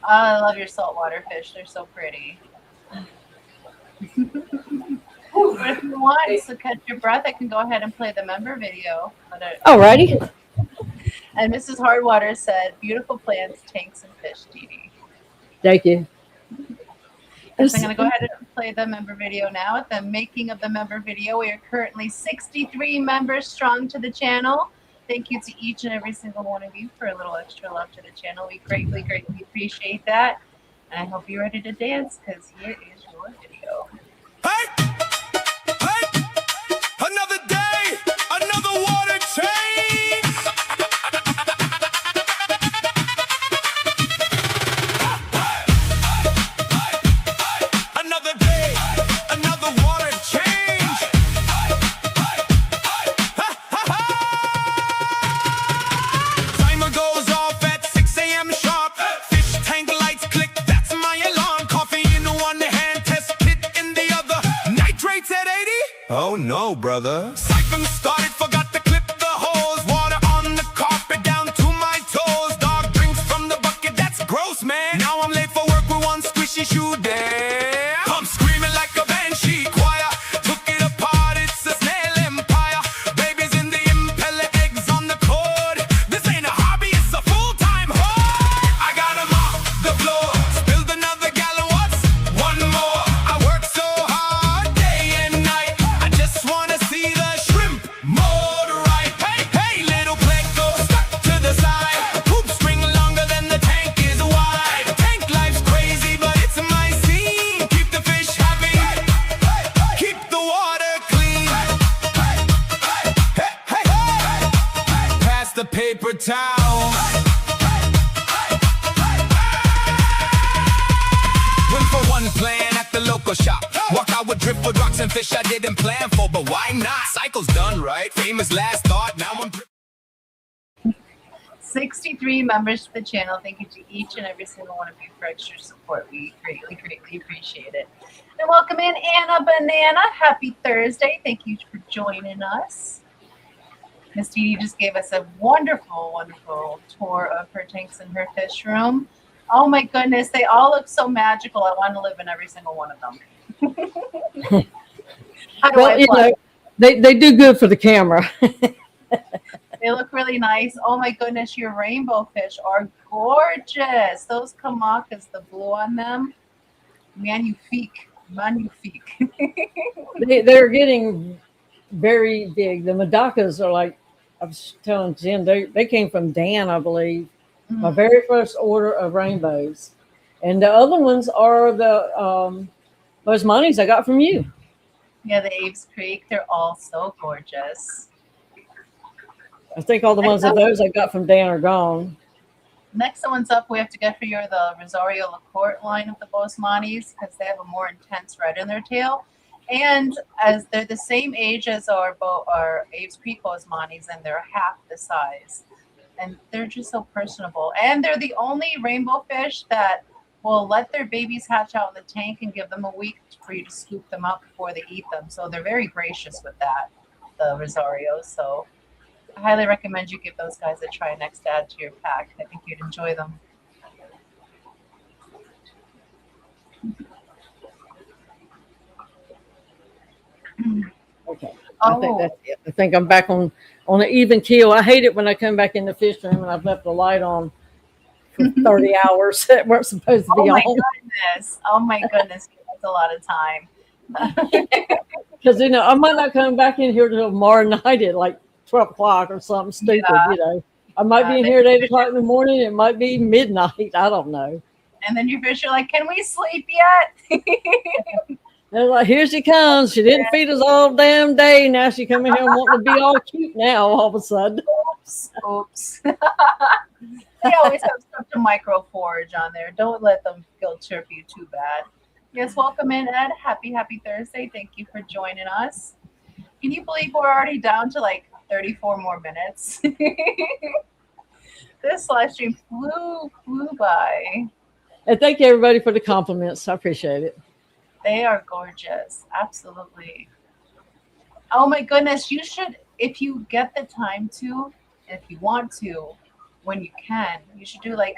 I love your saltwater fish. They're so pretty. But if you want to catch your breath, I can go ahead and play the member video. Alrighty. And Mrs. Hardwater said, beautiful plants, tanks, and fish, Didi. Thank you. So I'm going to go ahead and play the member video now. At the making of the member video, we are currently 63 members strong to the channel. Thank you to each and every single one of you for a little extra love to the channel. We greatly, greatly appreciate that. And I hope you're ready to dance because here is your video. Hey! Hey! Another day, another water change. Another day, another water change. Timer goes off at 6 a.m. sharp. Fish tank lights click, that's my alarm. Coffee in one hand, test kit in the other. Nitrates at 80? Oh no, brother. Siphon started, forgot to clip the hose. Water on the carpet down to my toes. Dog drinks from the bucket, that's gross, man. Now I'm late for work with one squishy shoe there. I'm screaming like a banshee choir. Took it apart, it's a snail empire. Babies in the impeller, eggs on the cord. This ain't a hobby, it's a full-time cycle shop. Walk out with driftwood rocks and fish I didn't plan for, but why not? Cycle's done, right? Famous last thought, now I'm 63 members to the channel. Thank you to each and every single one of you for extra support. We greatly, greatly appreciate it. And welcome in Anna Banana. Happy Thursday. Thank you for joining us. Miss Didi just gave us a wonderful, wonderful tour of her tanks and her fish room. Oh my goodness, they all look so magical. I want to live in every single one of them. How do I plug? They do good for the camera. They look really nice. Oh my goodness, your rainbow fish are gorgeous. Those kamakas, the blue on them, magnifique. They're getting very big. The Madakas are like, I was telling Jen, they came from Dan, I believe. My very first order of rainbows. And the other ones are the those monies I got from you. Yeah, the Aves Creek, they're all so gorgeous. I think all the ones of those I got from Dan are gone. Next one's up, we have to get for you the Rosario LaCourte line of the Bosmanis because they have a more intense red in their tail. And as they're the same age as our Aves Creek Bosmanis, and they're half the size. And they're just so personable. And they're the only rainbow fish that will let their babies hatch out in the tank and give them a week for you to scoop them up before they eat them. So they're very gracious with that, the Rosarios. So I highly recommend you give those guys a try next to add to your pack. I think you'd enjoy them. Okay. I think that's it. I think I'm back on an even keel. I hate it when I come back in the fish room and I've left the light on for 30 hours that weren't supposed to be on. Oh my goodness. That's a lot of time. Because, I might not come back in here till tomorrow night at like 12 o'clock or something stupid, I might be in here at 8 o'clock in the morning. It might be midnight. I don't know. And then your fish are like, can we sleep yet? They're like, here she comes. She didn't feed us all damn day. Now she coming here and wanting to be all cute now all of a sudden. Oops. They always have stuff to micro forage on there. Don't let them guilt trip you too bad. Yes, welcome in, Ed. Happy Thursday. Thank you for joining us. Can you believe we're already down to like 34 more minutes? This live stream flew by. And thank you everybody for the compliments. I appreciate it. They are gorgeous. Absolutely. Oh my goodness. You should, if you get the time to, if you want to, when you can, you should do like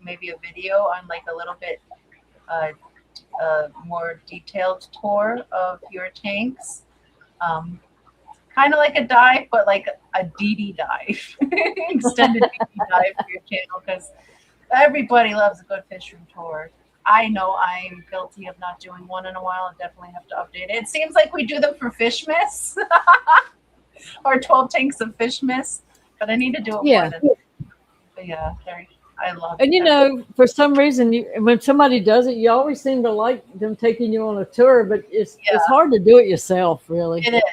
maybe a video on like a little bit more detailed tour of your tanks. Kind of like a dive, but like a Didi dive. Extended Didi dive for your channel because everybody loves a good fish room tour. I know I'm guilty of not doing one in a while. I definitely have to update it. It seems like we do them for Fish Miss or 12 tanks of Fish Miss, but I need to do it more than that. But yeah, I love it. And for some reason, when somebody does it, you always seem to like them taking you on a tour, but it's hard to do it yourself, really. It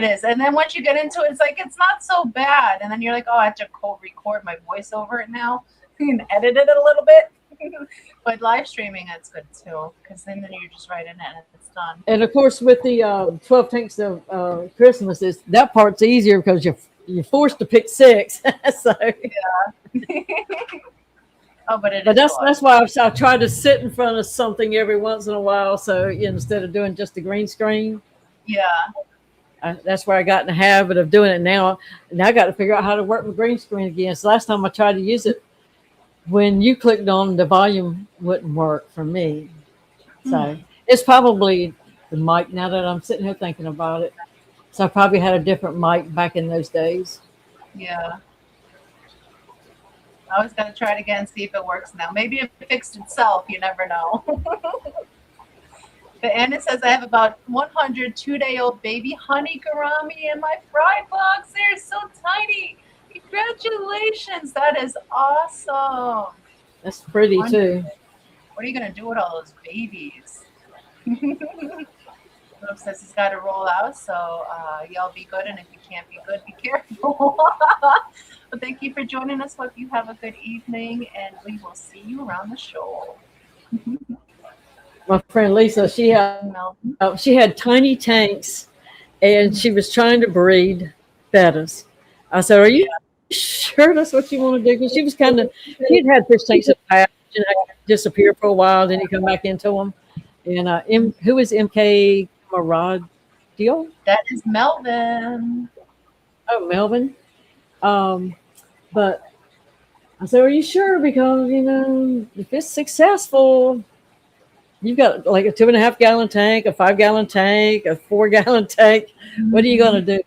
is. And then once you get into it, it's like, it's not so bad. And then you're like, oh, I have to record my voice over it now and edit it a little bit. But live streaming, that's good too, because then you're just right in it and it's done. And of course, with the 12 tanks of Christmas, that part's easier because you're forced to pick 6. So yeah. Oh, but that's why I try to sit in front of something every once in a while. So instead of doing just the green screen, that's where I got in the habit of doing it now. And I got to figure out how to work with green screen again. So last time I tried to use it, when you clicked on, the volume wouldn't work for me. So it's probably the mic now that I'm sitting here thinking about it. So I probably had a different mic back in those days. Yeah. I always got to try it again, see if it works now. Maybe it fixed itself. You never know. But Anna says, I have about 100 2-day-old baby honey gourami in my fry box. They're so tiny. Congratulations. That is awesome. That's pretty too. What are you going to do with all those babies? Philip says he's got to roll out. So y'all be good. And if you can't be good, be careful. But thank you for joining us. Hope you have a good evening. And we will see you around the show. my friend Lisa, Melvin. she had tiny tanks, and she was trying to breed bettas. I said, "Are you sure that's what you want to do?" Because she was she'd had fish tanks in the past, and I disappear for a while, then you come back into them. And who is MK Maradio? That is Melvin. Oh, Melvin. But I said, "Are you sure?" Because if it's successful, you've got like a 2.5 gallon tank, a 5 gallon tank, a 4 gallon tank. What are you going to do?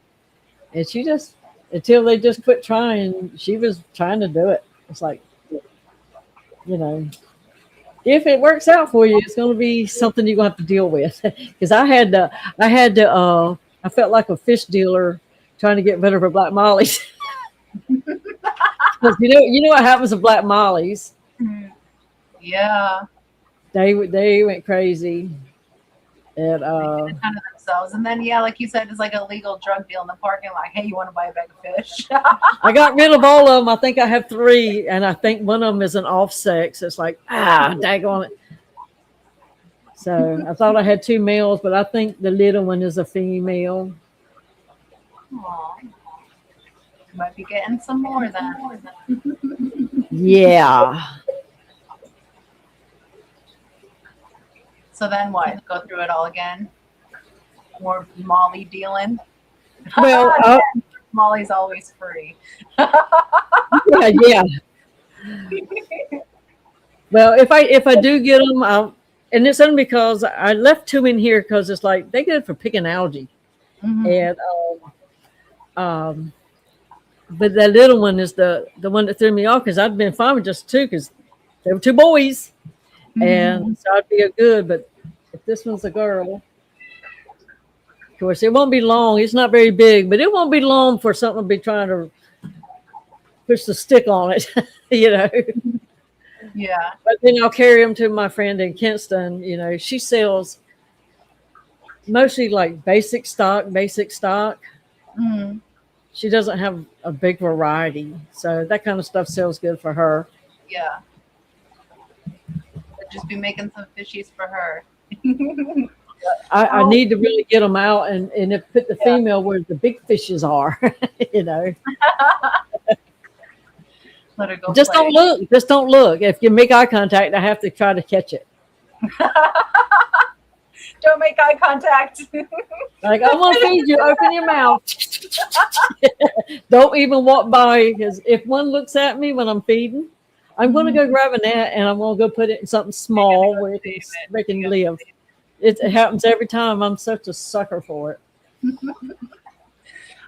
And she just, until they just quit trying, she was trying to do it. It's like, if it works out for you, it's going to be something you're going to have to deal with. Because I felt like a fish dealer trying to get rid of her black mollies. Because you know what happens to black mollies? Yeah. They went crazy. And Kind of themselves. And then, yeah, like you said, it's like a legal drug deal in the parking lot. Hey, you want to buy a bag of fish? I got rid of all of them. I think I have 3, and I think one of them is an off sex. It's like, daggone it. So I thought I had 2 males, but I think the little one is a female. Aw. Might be getting some more then. Yeah. So then what? Go through it all again? More Molly dealing? Well, Molly's always free. yeah. Well, if I do get them, and it's only because I left 2 in here because it's like they good for picking algae, and but that little one is the one that threw me off because I'd been fine with just 2 because they were 2 boys, and so I'd be a good. But if this one's a girl, of course, it won't be long. It's not very big, but it won't be long for something to be trying to push the stick on it, Yeah. But then I'll carry them to my friend in Kinston. She sells mostly like basic stock. Mm-hmm. She doesn't have a big variety. So that kind of stuff sells good for her. Yeah. I'd just be making some fishies for her. I need to really get them out and put the female where the big fishes are, Let her go. Just don't look. Just don't look. If you make eye contact, I have to try to catch it. Don't make eye contact. Like, I want to feed you. Open your mouth. Don't even walk by, because if one looks at me when I'm feeding, I'm going to go grab a net and I'm going to go put it in something small where it can live. It happens every time. I'm such a sucker for it.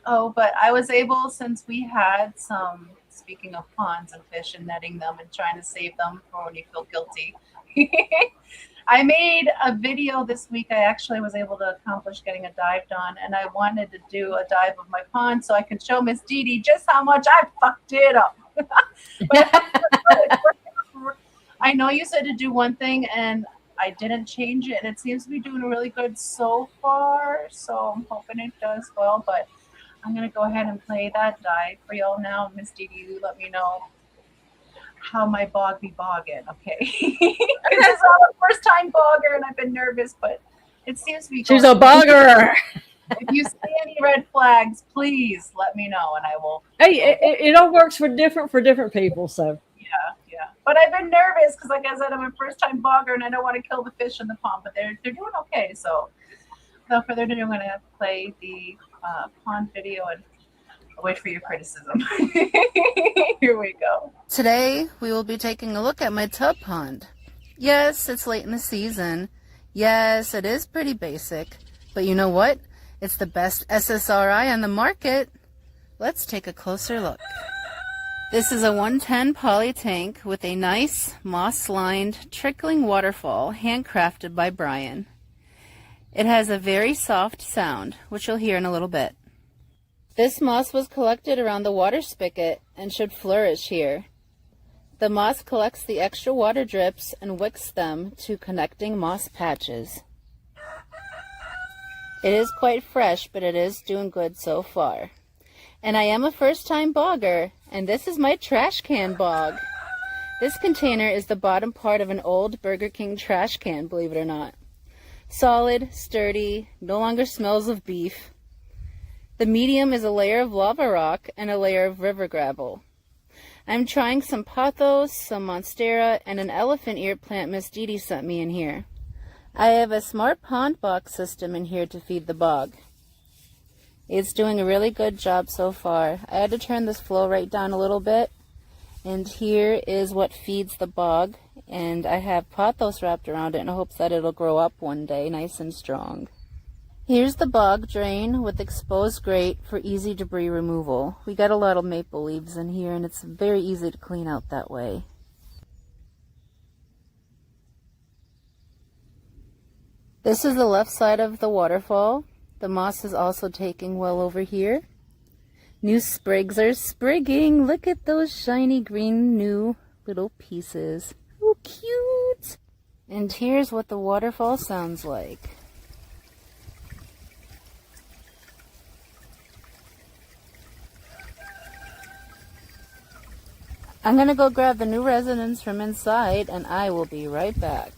Oh, but I was able, since we had some, speaking of ponds and fish and netting them and trying to save them for when you feel guilty. I made a video this week. I actually was able to accomplish getting a dive done, and I wanted to do a dive of my pond so I could show Miss Didi just how much I fucked it up. I know you said to do one thing, and I didn't change it, and it seems to be doing really good so far, so I'm hoping it does well, but I'm going to go ahead and play that dive for y'all now. Miss Didi, you let me know how my bog be bogging, okay? This is not a first time bogger, and I've been nervous, but it seems to be She's a bogger. If you see any red flags, please let me know, and I will. Hey, it all works for different people, so. Yeah. But I've been nervous because, like I said, I'm a first time bogger, and I don't want to kill the fish in the pond, but they're doing okay. So without further ado, I'm going to play the pond video and wait for your criticism. Here we go. Today, we will be taking a look at my tub pond. Yes, it's late in the season. Yes, it is pretty basic. But you know what? It's the best SSRI on the market. Let's take a closer look. This is a 110 poly tank with a nice moss-lined trickling waterfall handcrafted by Brian. It has a very soft sound, which you'll hear in a little bit. This moss was collected around the water spigot and should flourish here. The moss collects the extra water drips and wicks them to connecting moss patches. It is quite fresh, but it is doing good so far. And I am a first-time bogger, and this is my trash can bog. This container is the bottom part of an old Burger King trash can, believe it or not. Solid, sturdy, no longer smells of beef. The medium is a layer of lava rock and a layer of river gravel. I'm trying some pothos, some monstera, and an elephant ear plant Miss Didi sent me in here. I have a smart pond box system in here to feed the bog. It's doing a really good job so far. I had to turn this flow rate down a little bit. And here is what feeds the bog. And I have pothos wrapped around it in hopes that it'll grow up one day nice and strong. Here's the bog drain with exposed grate for easy debris removal. We got a lot of maple leaves in here and it's very easy to clean out that way. This is the left side of the waterfall. The moss is also taking well over here. New sprigs are sprigging. Look at those shiny green new little pieces. Oh, cute! And here's what the waterfall sounds like. I'm gonna go grab the new residents from inside and I will be right back.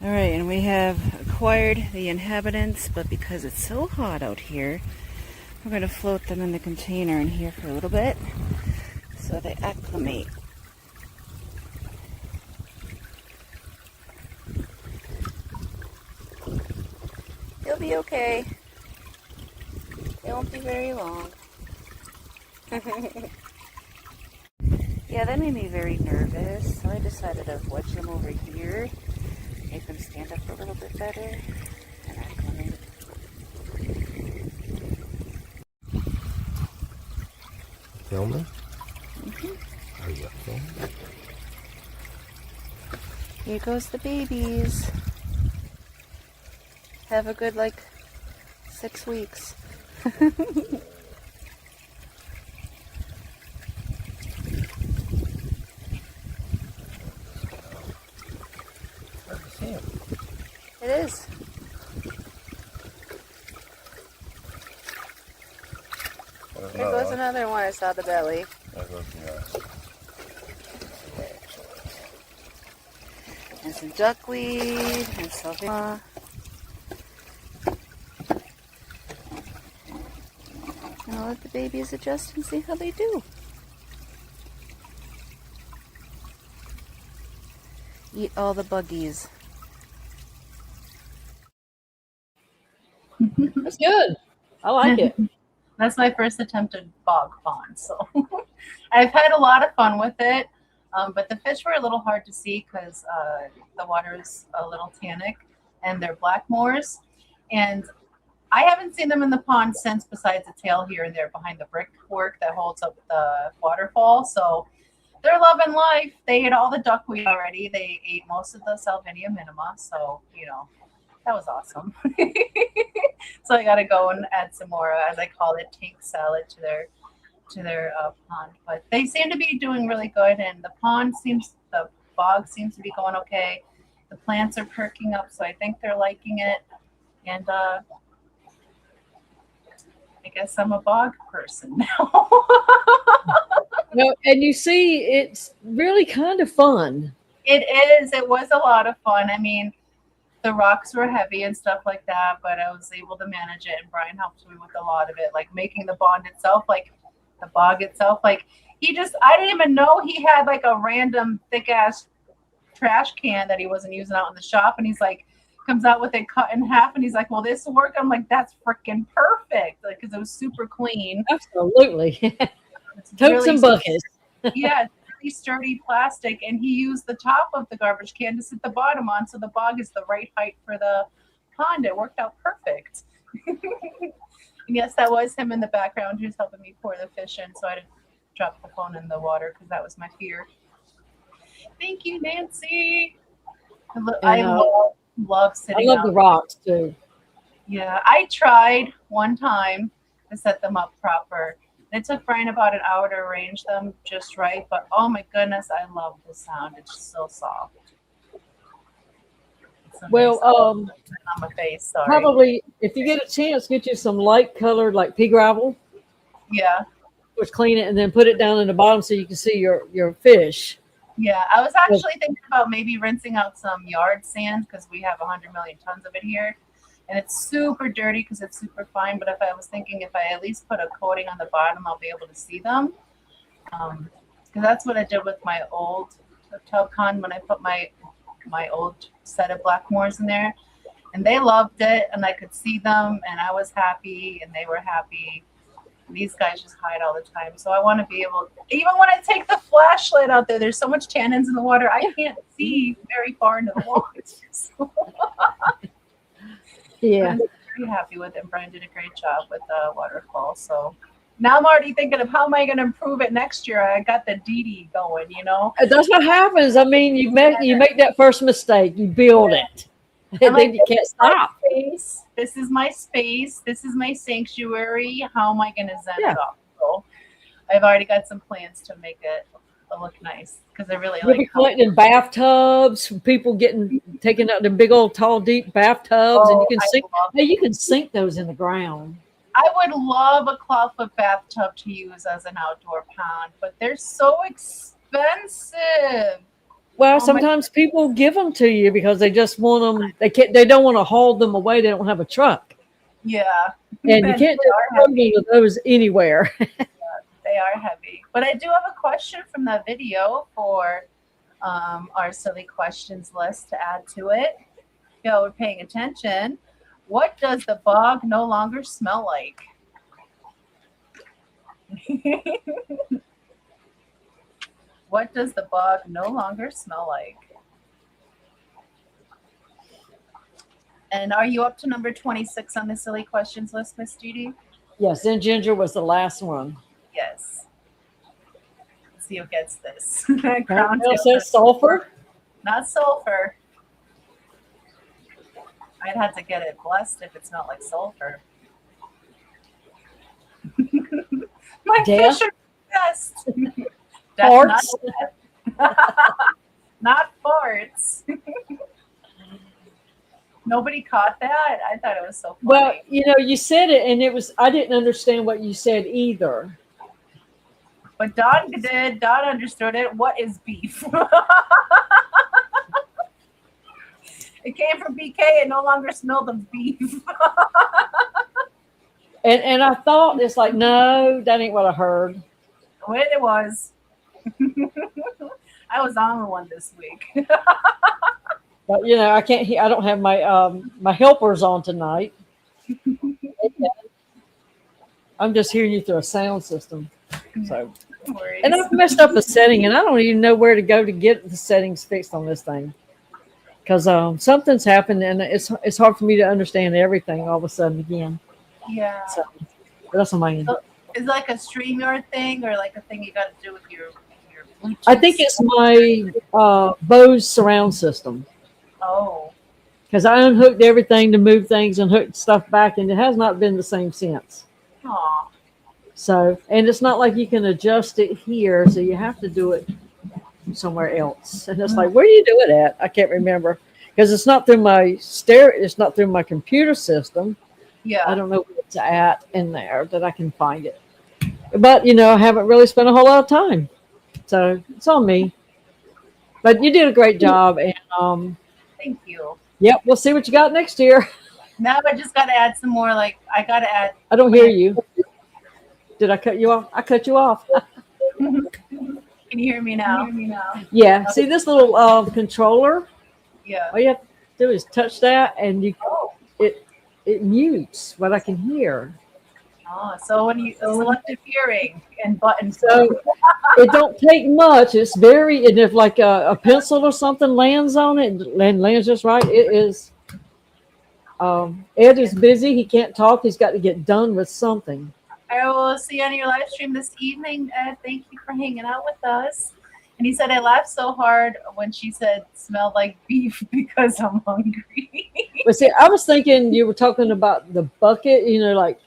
Alright, and we have acquired the inhabitants, but because it's so hot out here, we're going to float them in the container in here for a little bit so they acclimate. They'll be okay. They won't be very long. Yeah, that made me very nervous, so I decided to wedge them over here. Make them stand up a little bit better and acclimate. Filming? Are you filming? Here goes the babies. Have a good 6 weeks. It is. There goes another one. I saw the belly. And some duckweed and salvia. And I'll let the babies adjust and see how they do. Eat all the buggies. That's good. I like it. That's my first attempted bog pond, so I've had a lot of fun with it. But the fish were a little hard to see because the water is a little tannic and they're blackmores. And I haven't seen them in the pond since, besides a tail here and there behind the brickwork that holds up the waterfall. So they're loving life. They ate all the duckweed already. They ate most of the Salvinia minima. So, that was awesome. So I got to go and add some more, as I call it, tank salad to their pond. But they seem to be doing really good, and the bog seems to be going okay. The plants are perking up, so I think they're liking it. And I guess I'm a bog person now. No, and you see, it's really kind of fun. It is. It was a lot of fun. I mean, the rocks were heavy and stuff like that, but I was able to manage it, and Brian helped me with a lot of it, like making the bond itself, like the bog itself. Like I didn't even know he had like a random thick ass trash can that he wasn't using out in the shop, and he's like, comes out with it cut in half, and he's like, well, this will work. I'm like, that's freaking perfect, like, because it was super clean. Absolutely. Totes really and buckets. Yeah, it's really sturdy plastic, and he used the top of the garbage can to sit the bottom on, so the bog is the right height for the pond. It worked out perfect. And yes, that was him in the background who's helping me pour the fish in, so I didn't drop the phone in the water because that was my fear. Thank you, Nancy. I love sitting. I love the rocks too. Yeah, I tried one time to set them up proper. It took Brian about an hour to arrange them just right, but oh my goodness, I love the sound. It's just so soft. Well, on my face, sorry. Probably if you get a chance, get you some light colored like pea gravel. Yeah. was clean it and then put it down in the bottom so you can see your fish. Yeah, I was actually thinking about maybe rinsing out some yard sand because we have 100 million tons of it here. And it's super dirty because it's super fine. But if I was thinking if I at least put a coating on the bottom, I'll be able to see them. Because that's what I did with my old tub pond when I put my old set of Blackmores in there. And they loved it, and I could see them, and I was happy, and they were happy. And these guys just hide all the time. So I want to be able, even when I take the flashlight out there, there's so much tannins in the water, I can't see very far into the water. So Yeah. I'm very happy with it. Brian did a great job with the waterfall. So now I'm already thinking of how am I going to improve it next year. I got the Didi going, you know. That's what happens. I mean, you make that first mistake, you build it, and then you can't stop. Space. This is my space. This is my sanctuary. How am I going to zen it off? So I've already got some plans to make it look nice because I really You'll like be collecting bathtubs, people taking out the big old tall deep bathtubs, and you can sink those in the ground. I would love a clawfoot bathtub to use as an outdoor pond, but they're so expensive. Well, sometimes people give them to you because they just want them. They don't want to haul them away. They don't have a truck. Yeah, and you can't just throw one of those anywhere. They are heavy. But I do have a question from that video for our silly questions list to add to it. Y'all were paying attention. What does the bog no longer smell like? What does the bog no longer smell like? And are you up to number 26 on the silly questions list, Miss Didi? Yes, and ginger was the last one. Yes. Let's see who gets this. It says sulfur? Not sulfur. I'd have to get it blessed if it smelled like sulfur. My fish are best. Farts? Not farts. Nobody caught that? I thought it was so funny. Well, you said it, and I didn't understand what you said either. But Don did. Don understood it. What is beef? It came from BK. It no longer smelled of beef. and I thought, it's like, no, that ain't what I heard. Well, it was. I was on one this week. But I can't. I don't have my helpers on tonight. I'm just hearing you through a sound system. So, and I've messed up a setting, and I don't even know where to go to get the settings fixed on this thing, because something's happened, and it's hard for me to understand everything all of a sudden again. Yeah. So that's amazing. So, is it like a StreamYard thing, or like a thing you got to do with your Bluetooth? I think it's my Bose surround system. Oh. Because I unhooked everything to move things and hooked stuff back, and it has not been the same since. Aw. So, and it's not like you can adjust it here, so you have to do it somewhere else. And it's like, where do you do it at? I can't remember, because it's not through my it's not through my computer system. Yeah. I don't know where it's at in there that I can find it. But I haven't really spent a whole lot of time, so it's on me. But you did a great job, and thank you. Yep, we'll see what you got next year. Now I just got to add some more. Like I got to add. I don't hear you. Did I cut you off? I cut you off. Can you hear me now? Yeah. See this little controller? Yeah. All you have to do is touch that, and it mutes what I can hear. Oh, so when you selective hearing and buttons. So it don't take much. It's very, and if like a pencil or something lands on it and lands just right, it is. Ed is busy. He can't talk. He's got to get done with something. I will see you on your live stream this evening, Ed. Thank you for hanging out with us. And he said, I laughed so hard when she said smelled like beef because I'm hungry. But see, I was thinking you were talking about the bucket, like,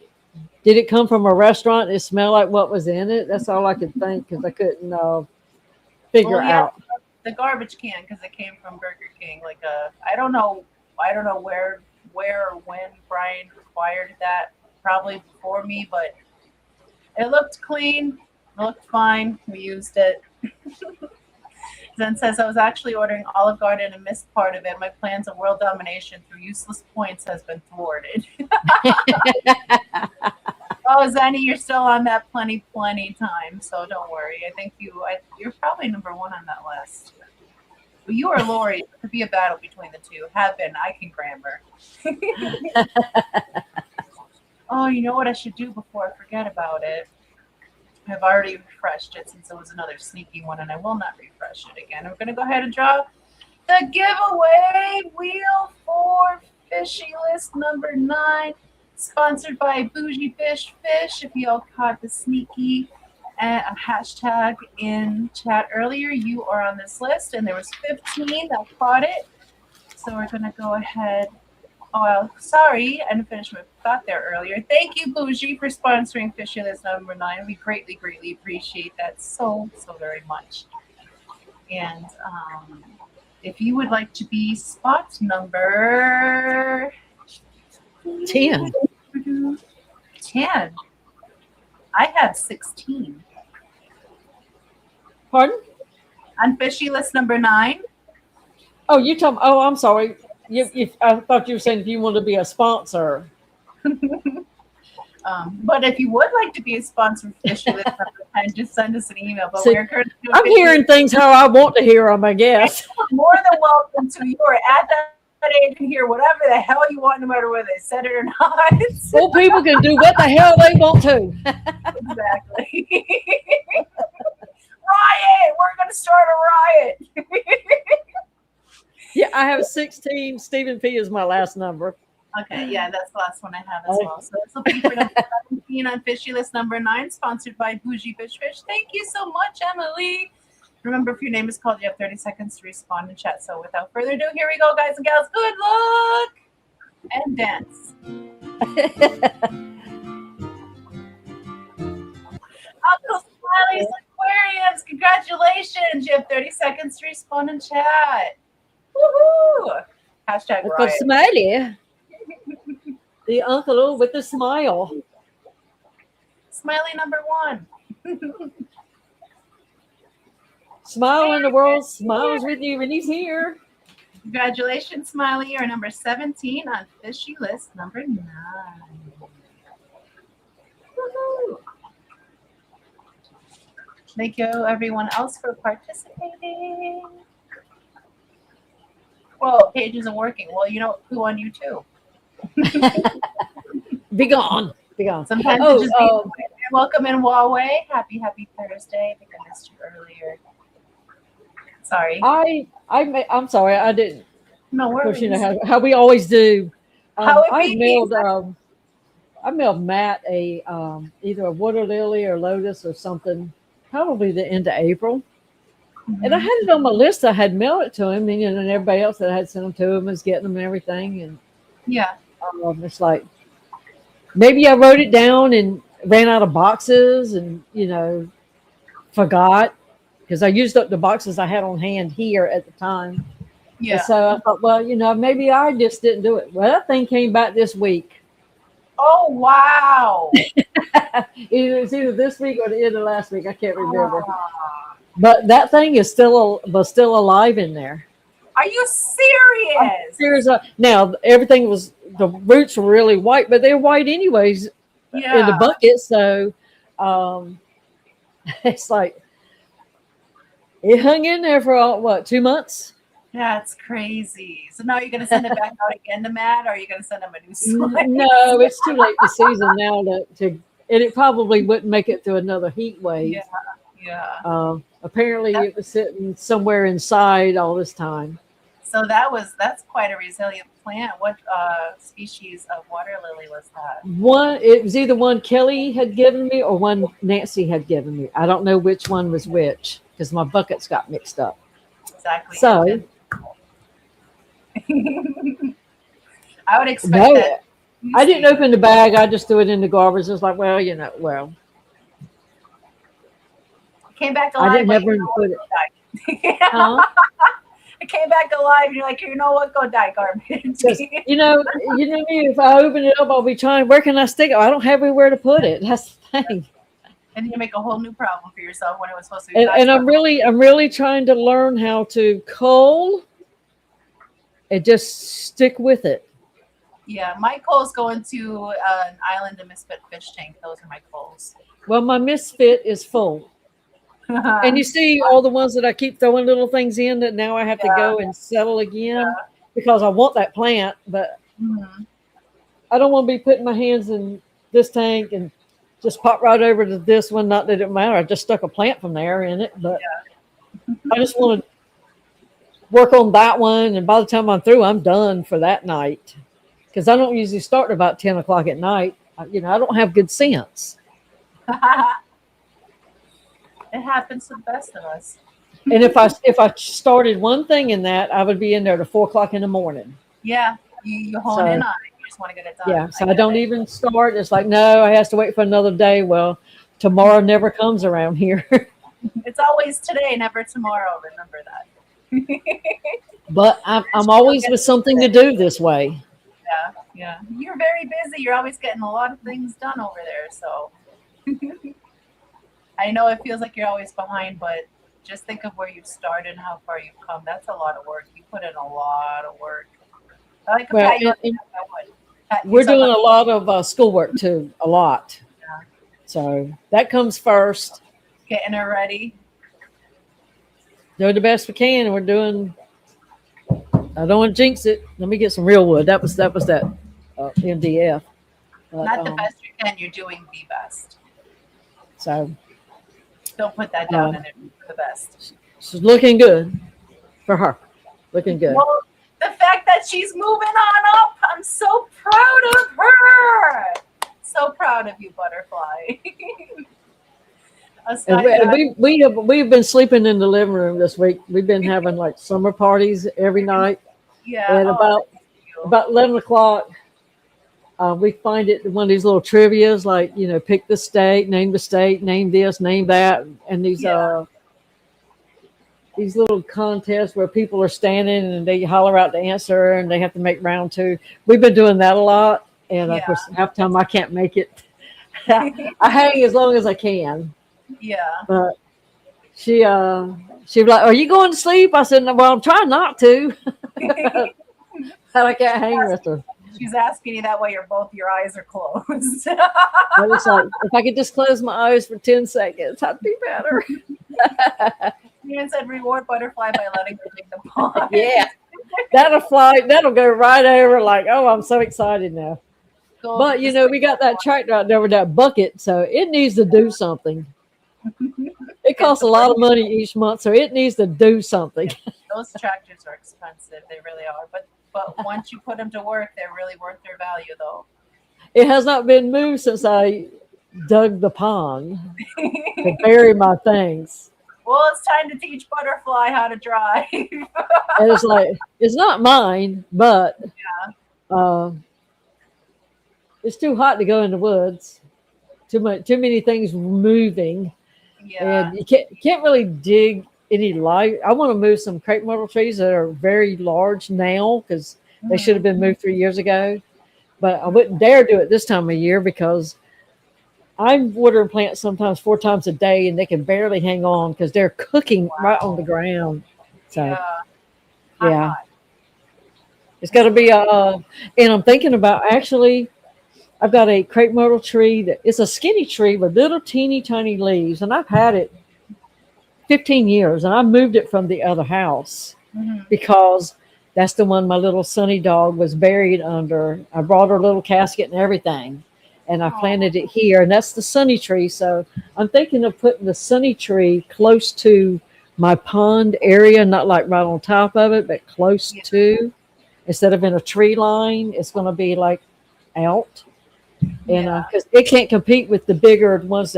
did it come from a restaurant? It smelled like what was in it? That's all I could think, because I couldn't figure out. The garbage can, because it came from Burger King. Like I don't know where or when Brian acquired that. Probably before me, but It looked clean. It looked fine. We used it. Zen says, I was actually ordering Olive Garden and missed part of it. My plans of world domination through useless points has been thwarted. Oh, Zenny, you're still on that plenty time, so don't worry. I think you're probably number one on that list. But you or Lori, it could be a battle between the two. Have been. I can grammar. Oh, you know what I should do before I forget about it? I've already refreshed it since it was another sneaky one, and I will not refresh it again. We're going to go ahead and draw the giveaway wheel for Fishy List number 9, sponsored by Bougie Fish. If you all caught the sneaky hashtag in chat earlier, you are on this list, and there was 15 that caught it. So we're going to go ahead. Oh, sorry, I didn't finish my thought there earlier. Thank you, Bougie, for sponsoring Fishy List number 9. We greatly appreciate that so very much. And if you would like to be spot number 10. 10. I have 16. Pardon? On Fishy List number 9. Oh, you told me. Oh, I'm sorry. I thought you were saying if you wanted to be a sponsor. But if you would like to be a sponsor for Fishy List number 10, just send us an email. But See, we're currently doing I'm Fishy hearing List. things how I want to hear them, I guess. More than welcome to. You are at that age and hear whatever the hell you want, no matter whether they said it or not. Well, people can do what the hell they want to. Exactly. Riot! We're going to start a riot. Yeah, I have 16. Stephen P is my last number. Okay, yeah, that's the last one I have as well. So this will be for number 17 on Fishy List number 9, sponsored by Bougie Fish. Thank you so much, Emily. Remember, if your name is called, you have 30 seconds to respond in chat. So without further ado, here we go, guys and gals. Good luck and dance. Uncle Smiley's Aquariums, congratulations. You have 30 seconds to respond in chat. Woohoo! Hashtag Uncle riot. Smiley. The uncle with the smile. Smiley number 1. Smile in the world smiles with you, and he's here. Congratulations, Smiley. You're number 17 on Fishy List number 9. Woohoo! Thank you, everyone else, for participating. Well, Paige isn't working. Well, you know, who on you too? Be gone. Be gone. Sometimes it just be welcome in Huawei. Happy Thursday. I think I missed you earlier. Sorry. I'm sorry. I didn't. No Of worries. course, you know how we always do. How it I be. mailed Matt a either a water lily or lotus or something, probably the end of April. And I had it on my list. I had mailed it to him, and everybody else that I had sent them to him was getting them and everything. And Yeah. it's like maybe I wrote it down and ran out of boxes, and forgot because I used up the boxes I had on hand here at the time. Yeah. And so I thought, well, maybe I just didn't do it. Well, that thing came back this week. Oh, wow. It was either this week or the end of last week. I can't remember. But that thing was still alive in there. Are you serious? Now everything the roots were really white, but they're white anyways in the bucket. So it's like it hung in there for 2 months. That's crazy. So now you're going to send it back out again to Matt, or are you going to send him a new slice? No, it's too late this season now and it probably wouldn't make it through another heat wave. Yeah. Apparently it was sitting somewhere inside all this time. So that's quite a resilient plant. What species of water lily was that? It was either one Kelly had given me or one Nancy had given me. I don't know which one was which because my buckets got mixed up. Exactly. So I would expect that. I didn't open the bag. I just threw it in the garbage. It was like, well. Came back alive. I didn't have room to put it. Huh? It came back alive, and you're like, you know what? Go die, garbage. You know me. If I open it up, I'll be trying. Where can I stick it? I don't have anywhere to put it. That's the thing. And you make a whole new problem for yourself when it was supposed to be. And I'm really trying to learn how to cull and just stick with it. Yeah, my coal's going to an island of misfit fish tank. Those are my coals. Well, my misfit is full. And you see all the ones that I keep throwing little things in that now I have to go and settle again because I want that plant, but I don't want to be putting my hands in this tank and just pop right over to this one. Not that it matters. I just stuck a plant from there in it, but I just want to work on that one. And by the time I'm through, I'm done for that night because I don't usually start about 10 o'clock at night. You know, I don't have good sense. It happens to the best of us. And if I started one thing in that, I would be in there to 4 o'clock in the morning. Yeah, you hone in on it. You just want to get it done. Yeah, so I don't even start. It's like, no, I have to wait for another day. Well, tomorrow never comes around here. It's always today, never tomorrow. Remember that. But I'm always with something to do this way. Yeah. You're very busy. You're always getting a lot of things done over there. So I know it feels like you're always behind, but just think of where you've started and how far you've come. That's a lot of work. You put in a lot of work. We're doing a lot of schoolwork too, a lot. Yeah. So that comes first. Getting her ready. Doing the best we can, and we're doing. I don't want to jinx it. Let me get some real wood. That was that MDF. But, Not the best you can. You're doing the best. So don't put that down in there for the best. She's looking good for her. Looking good. Well, the fact that she's moving on up, I'm so proud of her. So proud of you, Butterfly. We've been sleeping in the living room this week. We've been having like summer parties every night. Yeah. And about 11 o'clock, we find it one of these little trivias, like, you know, pick the state, name this, name that, and these little contests where people are standing and they holler out the answer and they have to make round two. We've been doing that a lot, and of course, half the time I can't make it. I hang as long as I can. Yeah. But she was like, "Are you going to sleep?" I said, "No, well, I'm trying not to." And I can't hang with her. She's asking you that way your eyes are closed. I was like, if I could just close my eyes for 10 seconds, that'd be better. You said reward Butterfly by letting her dig the pond. Yeah. That'll go right over like, oh, I'm so excited now. But you know, we got that tractor out there with that bucket, so it needs to do something. It costs a lot of money each month, so it needs to do something. Those tractors are expensive. They really are. But once you put them to work, they're really worth their value, though. It has not been moved since I dug the pond to bury my things. Well, it's time to teach Butterfly how to drive. And it's like, it's not mine, but it's too hot to go in the woods. Too many things moving. Yeah. And you can't really dig any light. I want to move some crepe myrtle trees that are very large now because they should have been moved 3 years ago. But I wouldn't dare do it this time of year because I'm watering plants sometimes 4 times a day and they can barely hang on because they're cooking right on the ground. So, yeah. It's got to be and I'm thinking about actually, I've got a crepe myrtle tree that it's a skinny tree with little teeny tiny leaves, and I've had it 15 years, and I moved it from the other house because that's the one my little Sunny dog was buried under. I brought her little casket and everything, and I planted it here, and that's the Sunny tree. So I'm thinking of putting the Sunny tree close to my pond area, not like right on top of it, but close to. Instead of in a tree line, it's going to be like out. And because it can't compete with the bigger ones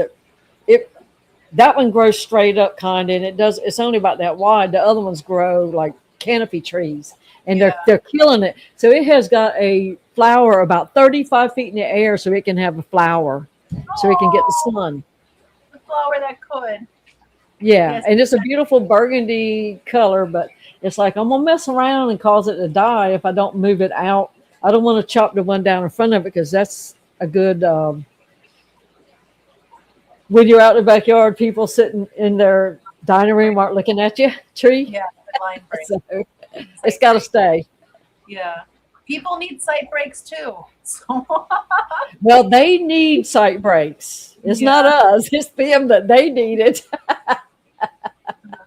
that one grows straight up kind of, and it's only about that wide. The other ones grow like canopy trees, and they're killing it. So it has got a flower about 35 feet in the air, so it can have a flower, so it can get the sun. The flower that could. Yeah, Yes, and it's a beautiful burgundy color, but it's like I'm gonna mess around and cause it to die if I don't move it out. I don't want to chop the one down in front of it because that's a good, when you're out in the backyard, people sitting in their dining room aren't looking at you. Tree. Yeah, the line break. So it's got to stay. Yeah. People need sight breaks too. So Well, they need sight breaks. It's not us. It's them that they need it.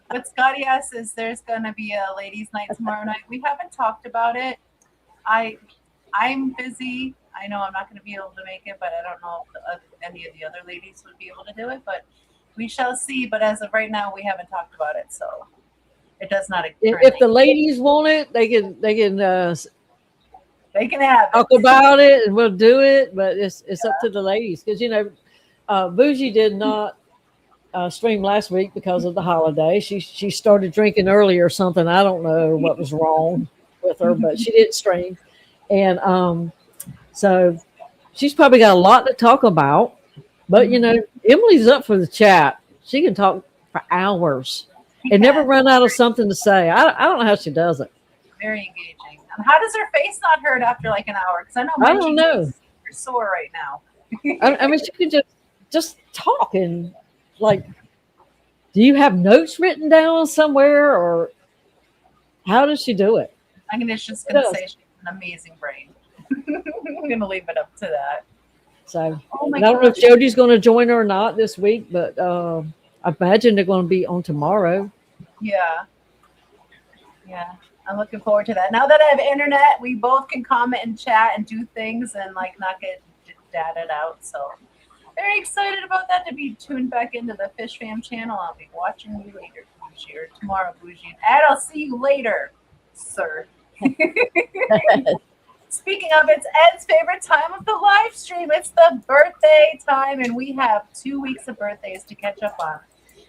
what Scotty asks is there's gonna be a ladies' night tomorrow night. We haven't talked about it. I'm busy. I know I'm not going to be able to make it, but I don't know if any of the other ladies would be able to do it. But we shall see. But as of right now, we haven't talked about it, so it does not. If the ladies want it, they can have talk about it, and we'll do it. But it's up to the ladies, because Bougie did not stream last week because of the holiday. She started drinking early or something. I don't know what was wrong with her, but she didn't stream, and so she's probably got a lot to talk about. But Emily's up for the chat. She can talk for hours and never run out of something to say. I don't know how she does it. Very engaging. And how does her face not hurt after like an hour? Because I know I don't know. You're sore right now. I mean, she could just talk, and like, do you have notes written down somewhere, or how does she do it? I'm just going to say she has an amazing brain. I'm going to leave it up to that. So I don't know if Jody's going to join her or not this week, but I imagine they're going to be on tomorrow. Yeah. I'm looking forward to that. Now that I have internet, we both can comment and chat and do things and like not get dated out. So very excited about that, to be tuned back into the Fish Fam channel. I'll be watching you later, Bougie, or tomorrow, Bougie. And I'll see you later, sir. Speaking of, it's Ed's favorite time of the live stream. It's the birthday time, and we have 2 weeks of birthdays to catch up on.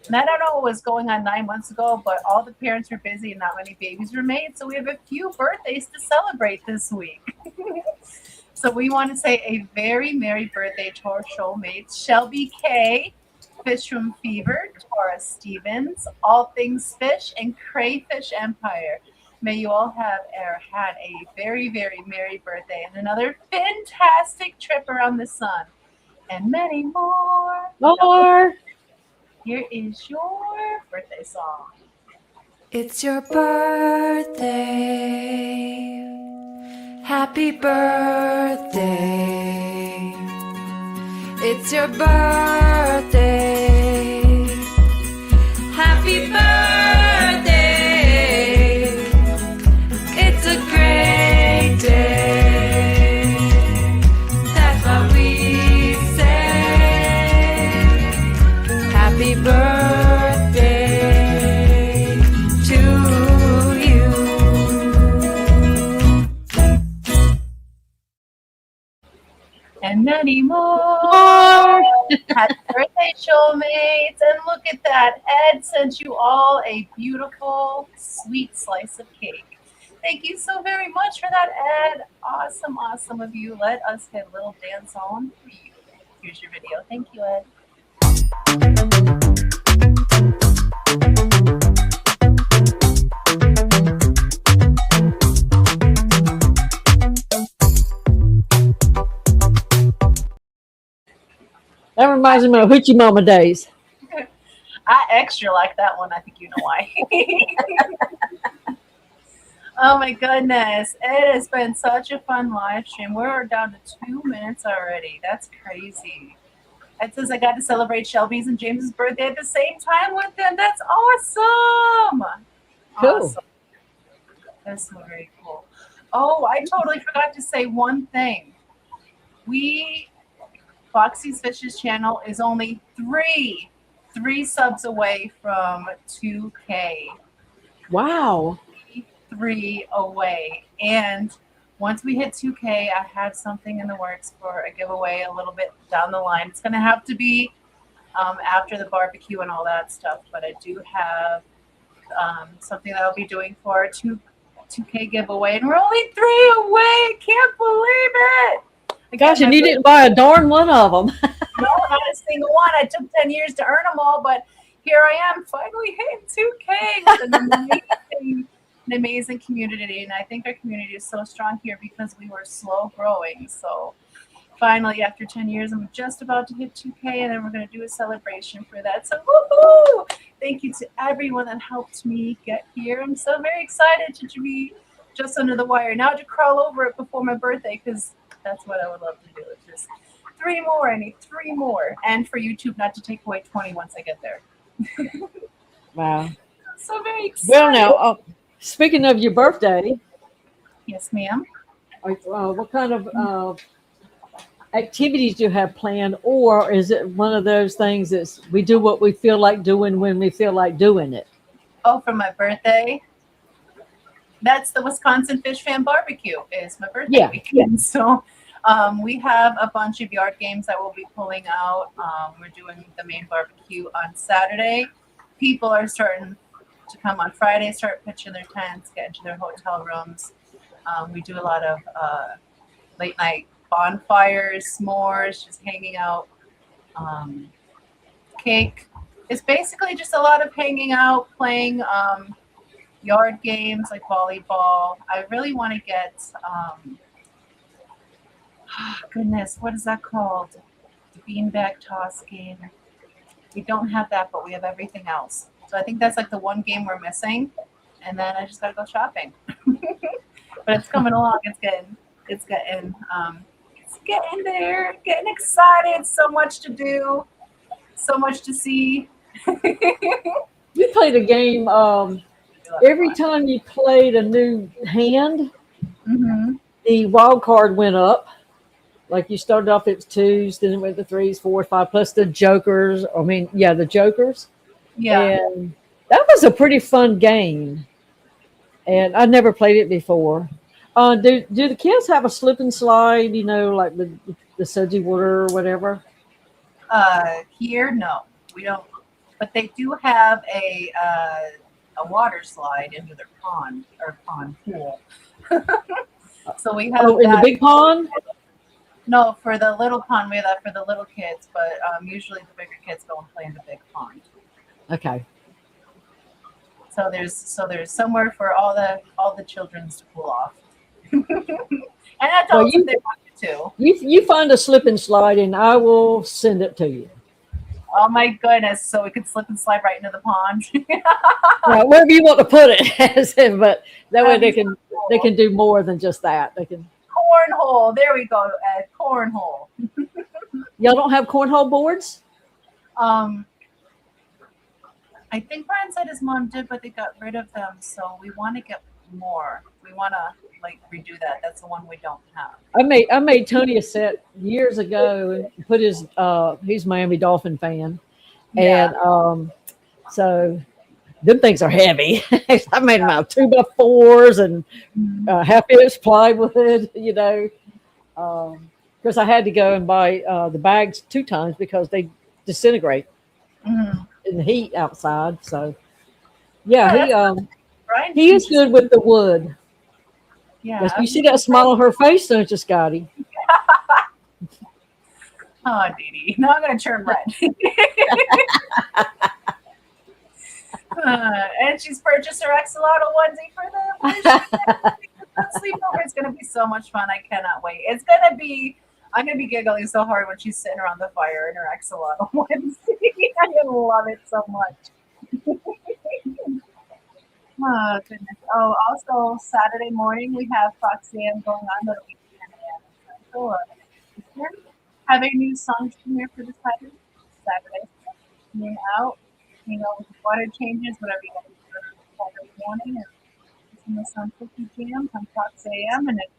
And I don't know what was going on 9 months ago, but all the parents were busy and not many babies were made. So we have a few birthdays to celebrate this week. So we want to say a very merry birthday to our shoalmates, Shelby K, Fish from Fever, Tora Stevens, All Things Fish, and Crayfish Empire. May you all have had a very, very merry birthday and another fantastic trip around the sun. And many more. More. Here is your birthday song. It's your birthday. Happy birthday. It's your birthday. Happy birthday. It's a great day. That's what we say. Happy birthday to you. And many more. Happy birthday, shoalmates. And look at that. Ed sent you all a beautiful, sweet slice of cake. Thank you so very much for that, Ed. Awesome, awesome of you. Let us get a little dance on for you. Here's your video. Thank you, Ed. That reminds me of Hoochie Mama days. I extra like that one. I think you know why. Oh my goodness. It has been such a fun live stream. We're down to 2 minutes already. That's crazy. It says I got to celebrate Shelby's and James's birthday at the same time with them. That's awesome. Cool. Awesome. That's so very cool. Oh, I totally forgot to say one thing. Foxy's Fishes channel is only three subs away from 2K. Wow. 3 away. And once we hit 2K, I have something in the works for a giveaway a little bit down the line. It's going to have to be after the barbecue and all that stuff. But I do have something that I'll be doing for a 2K giveaway. And we're only 3 away. Can't believe it. Gosh, and you didn't buy a darn one of them. No, not a single one. I took 10 years to earn them all, but here I am finally hitting 2K with an amazing community. And I think our community is so strong here because we were slow growing. So finally, after 10 years, I'm just about to hit 2K, and then we're going to do a celebration for that. So, woohoo! Thank you to everyone that helped me get here. I'm so very excited to be just under the wire. Now to crawl over it before my birthday, because that's what I would love to do. It's just 3 more. I need 3 more. And for YouTube not to take away 20 once I get there. Wow. So very excited. Well, now, speaking of your birthday, Yes, ma'am. what kind of activities do you have planned, or is it one of those things that we do what we feel like doing when we feel like doing it? Oh, for my birthday? That's the Wisconsin Fish Fan Barbecue is my birthday Yeah. weekend. So we have a bunch of yard games that we'll be pulling out. We're doing the main barbecue on Saturday. People are starting to come on Friday, start pitching their tents, get into their hotel rooms. We do a lot of late night bonfires, s'mores, just hanging out, cake. It's basically just a lot of hanging out, playing yard games like volleyball. I really want to get, goodness, what is that called? The beanbag toss game. We don't have that, but we have everything else. So I think that's like the one game we're missing. And then I just got to go shopping. But it's coming along. It's getting there, getting excited. So much to do, so much to see. You played a game every time you played a new hand, the wild card went up. Like you started off at 2s, then it went to 3s, 4s, 5, plus the jokers. The jokers. Yeah. And that was a pretty fun game. And I never played it before. Do the kids have a slip and slide, like the sudsy water or whatever? Here, no, we don't. But they do have a water slide into their pool. So we have in the big pond? No, for the little pond, we have that for the little kids, but usually the bigger kids go and play in the big pond. Okay. So there's somewhere for all the children to cool off. And that's all they want to. You find a slip and slide, and I will send it to you. Oh my goodness! So we could slip and slide right into the pond. Well, wherever you want to put it, but that way they can do more than just that. They can cornhole. There we go. Cornhole. Y'all don't have cornhole boards? I think Brian said his mom did, but they got rid of them. So we want to get more. We want to redo that. That's the one we don't have. I made Tony a set years ago and put he's a Miami Dolphin fan. Yeah. And them things are heavy. I made them out of 2x4s and half-inch plywood, because I had to go and buy the bags 2 times because they disintegrate in the heat outside. So yeah, he is good with the wood. Yeah. You see that smile on her face, don't you, Scotty? Oh, Didi. Now I'm going to turn red. And she's purchased her axolotl onesie for the sleepover. It's going to be so much fun. I cannot wait. I'm going to be giggling so hard when she's sitting around the fire in her axolotl onesie. I'm going to love it so much. Oh, goodness. Oh, also, Saturday morning, we have Fox AM going on. That'll be 10 a.m. Have a new song premiere for the Saturday. Being out, with water changes, whatever you want to do for Saturday morning. And listen to some Cookie Jams on Fox AM. And if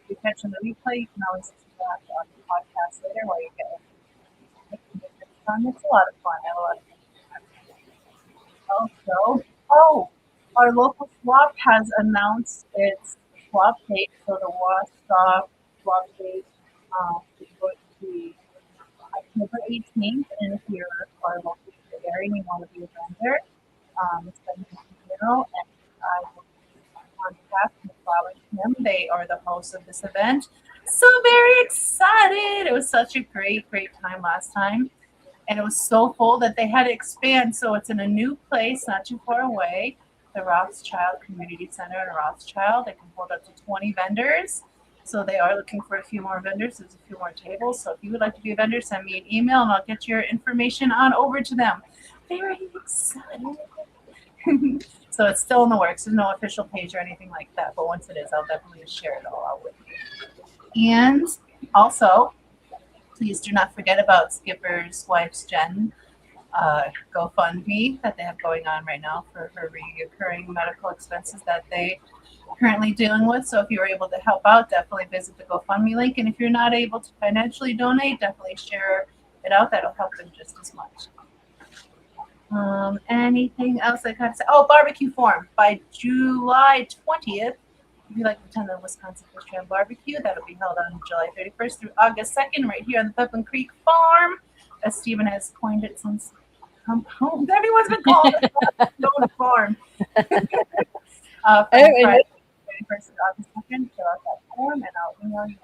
you catch on the replay, you can always listen to that on the podcast later while you get it. It's a lot of fun. I love it. Also, our local swap has announced its swap date. So the Wausau swap date is going to be October 18th. And if you're our local area and you want to be a vendor, it's going to be funeral. And I will contact and follow him. They are the hosts of this event. So very excited. It was such a great time last time. And it was so full that they had to expand. So it's in a new place, not too far away. The Rothschild Community Center in Rothschild. It can hold up to 20 vendors. So they are looking for a few more vendors. There's a few more tables. So if you would like to be a vendor, send me an email and I'll get your information on over to them. Very excited. So it's still in the works. There's no official page or anything like that. But once it is, I'll definitely share it all out with you. And also, please do not forget about Skipper's wife's Jen GoFundMe that they have going on right now for her recurring medical expenses that they currently dealing with. So if you were able to help out, definitely visit the GoFundMe link. And if you're not able to financially donate, definitely share it out. That'll help them just as much. Anything else I gotta say? Oh, barbecue forum by July 20th. If you'd like to attend the Wisconsin Fish Jam Barbecue, that'll be held on July 31st through August 2nd, right here on the Pepin Creek Farm, as Stephen has coined it since home. Everyone's been calling it the farm. From Friday, 31st through August 2nd, fill out that form, and I'll email you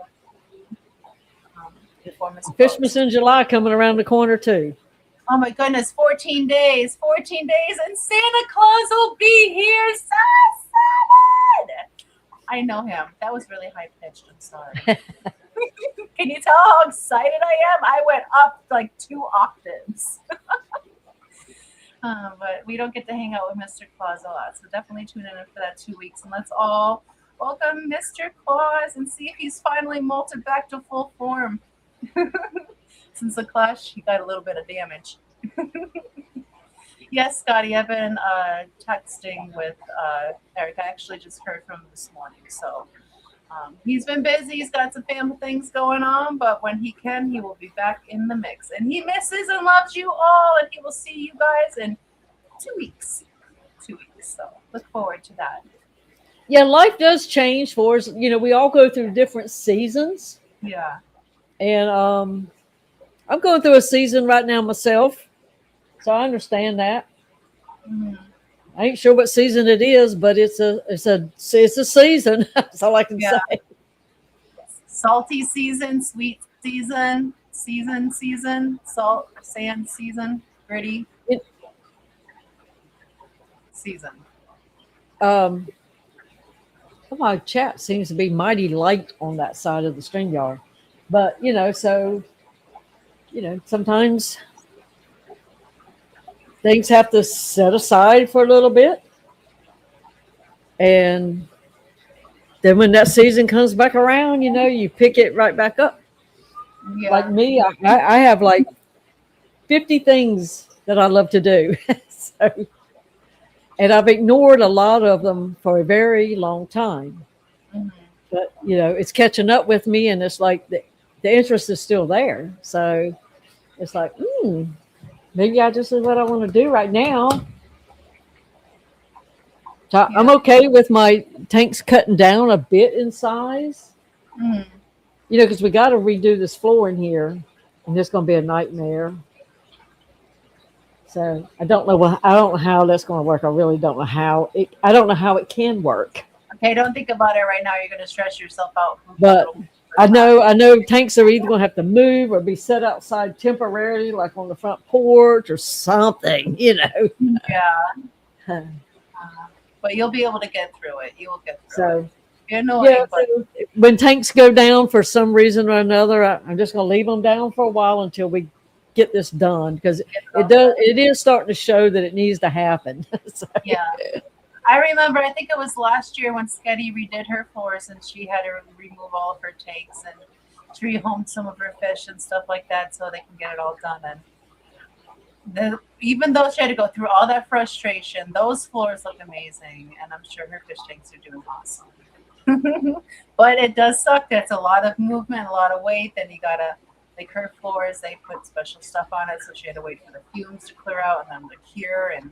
the form is Christmas in July coming around the corner too. Oh my goodness, 14 days, and Santa Claus will be here. So excited. I know him. That was really high pitched. I'm sorry. Can you tell how excited I am? I went up like 2 octaves. But we don't get to hang out with Mr. Claus a lot. So definitely tune in for that 2 weeks. And let's all welcome Mr. Claus and see if he's finally molted back to full form. Since the clash, he got a little bit of damage. Yes, Scotty, I've been texting with Eric. I actually just heard from him this morning. So he's been busy. He's got some family things going on. But when he can, he will be back in the mix. And he misses and loves you all. And he will see you guys in 2 weeks. 2 weeks. So look forward to that. Yeah, life does change for us. You know, we all go through different seasons. Yeah. And I'm going through a season right now myself. So I understand that. Mm-hmm. I ain't sure what season it is, but it's a season. That's all I can say. Salty season, sweet season, salt, sand season, gritty season. My chat seems to be mighty light on that side of the StreamYard. But, sometimes things have to set aside for a little bit. And then when that season comes back around, you pick it right back up. Yeah. Like me, I have like 50 things that I love to do. And I've ignored a lot of them for a very long time. Mm-hmm. But, it's catching up with me, and it's like the interest is still there. So it's like, maybe this is what I want to do right now. So I'm okay with my tanks cutting down a bit in size. Mm-hmm. Because we got to redo this floor in here, and it's going to be a nightmare. So I don't know how that's going to work. I really don't know how it can work. Okay, don't think about it right now. You're going to stress yourself out. But I know tanks are either going to have to move or be set outside temporarily, like on the front porch or something, Yeah. But you'll be able to get through it. You will get through it. So when tanks go down for some reason or another, I'm just going to leave them down for a while until we get this done, because it is starting to show that it needs to happen. So. Yeah. I remember, I think it was last year when Sketty redid her floors and she had to remove all of her tanks and she rehomed some of her fish and stuff like that so they can get it all done. And even though she had to go through all that frustration, those floors look amazing, and I'm sure her fish tanks are doing awesome. But it does suck. That's a lot of movement, a lot of weight. Then you gotta, like her floors, they put special stuff on it, so she had to wait for the fumes to clear out and then to cure, and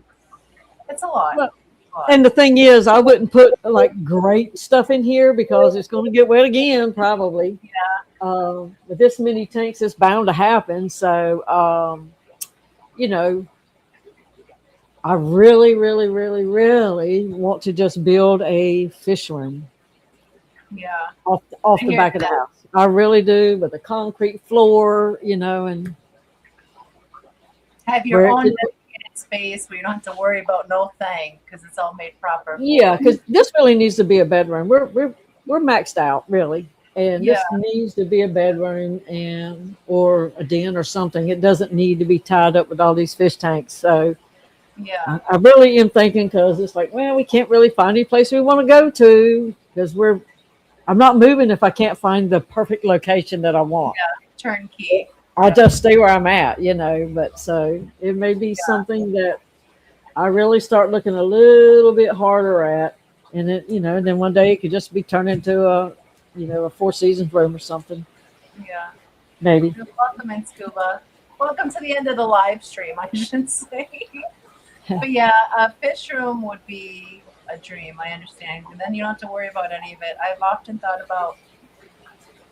it's a lot. Well, and the thing is, I wouldn't put like great stuff in here because it's going to get wet again, probably. Yeah. With this many tanks, it's bound to happen. So, I really, really, really, really want to just build a fish room. Yeah. Off the back of the house. I really do, with a concrete floor, and have your own dedicated space where you don't have to worry about no thing because it's all made proper. Yeah, because this really needs to be a bedroom. We're maxed out, really. And Yeah. this needs to be a bedroom and or a den or something. It doesn't need to be tied up with all these fish tanks. So Yeah. I really am thinking because it's like, well, we can't really find any place we want to go to because I'm not moving if I can't find the perfect location that I want. Turnkey. I'll just stay where I'm at, but so it may be something that I really start looking a little bit harder at. And and then one day it could just be turned into a Four Seasons room or something, Yeah. maybe. Welcome in, Scuba. Welcome to the end of the live stream, I should say. But yeah, a fish room would be a dream, I understand. And then you don't have to worry about any of it. I've often thought about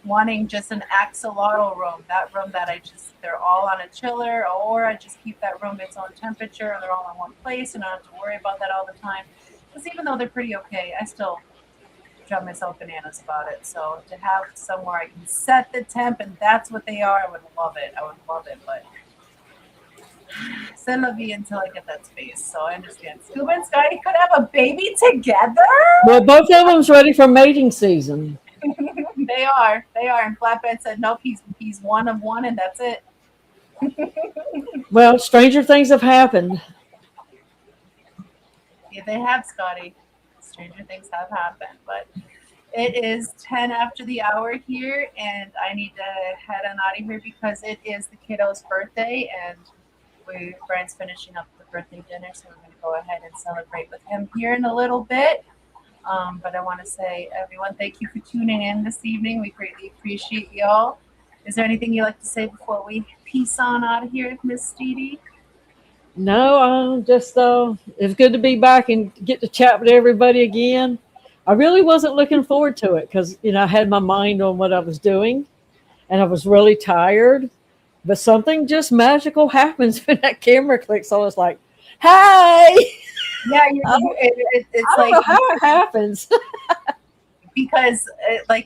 wanting just an axolotl room, that room that they're all on a chiller, or I just keep that room its own temperature and they're all in one place and I don't have to worry about that all the time. Because even though they're pretty okay, I still drive myself bananas about it. So to have somewhere I can set the temp and that's what they are, I would love it. But c'est la vie until I get that space. So I understand. Scuba and Scotty could have a baby together. Well, both of them's ready for mating season. They are. And Flatbed said, nope, he's one of one and that's it. Well, stranger things have happened. Yeah, they have, Scotty. Stranger things have happened. But it is 10 after the hour here, and I need to head on out of here because it is the kiddo's birthday, and Brian's finishing up the birthday dinner, so we're going to go ahead and celebrate with him here in a little bit. But I want to say, everyone, thank you for tuning in this evening. We greatly appreciate y'all. Is there anything you'd like to say before we peace on out of here, Miss Didi? No, just it's good to be back and get to chat with everybody again. I really wasn't looking forward to it because I had my mind on what I was doing, and I was really tired. But something just magical happens when that camera clicks. I was like, "Hey!" Yeah, it's I don't know how it happens. because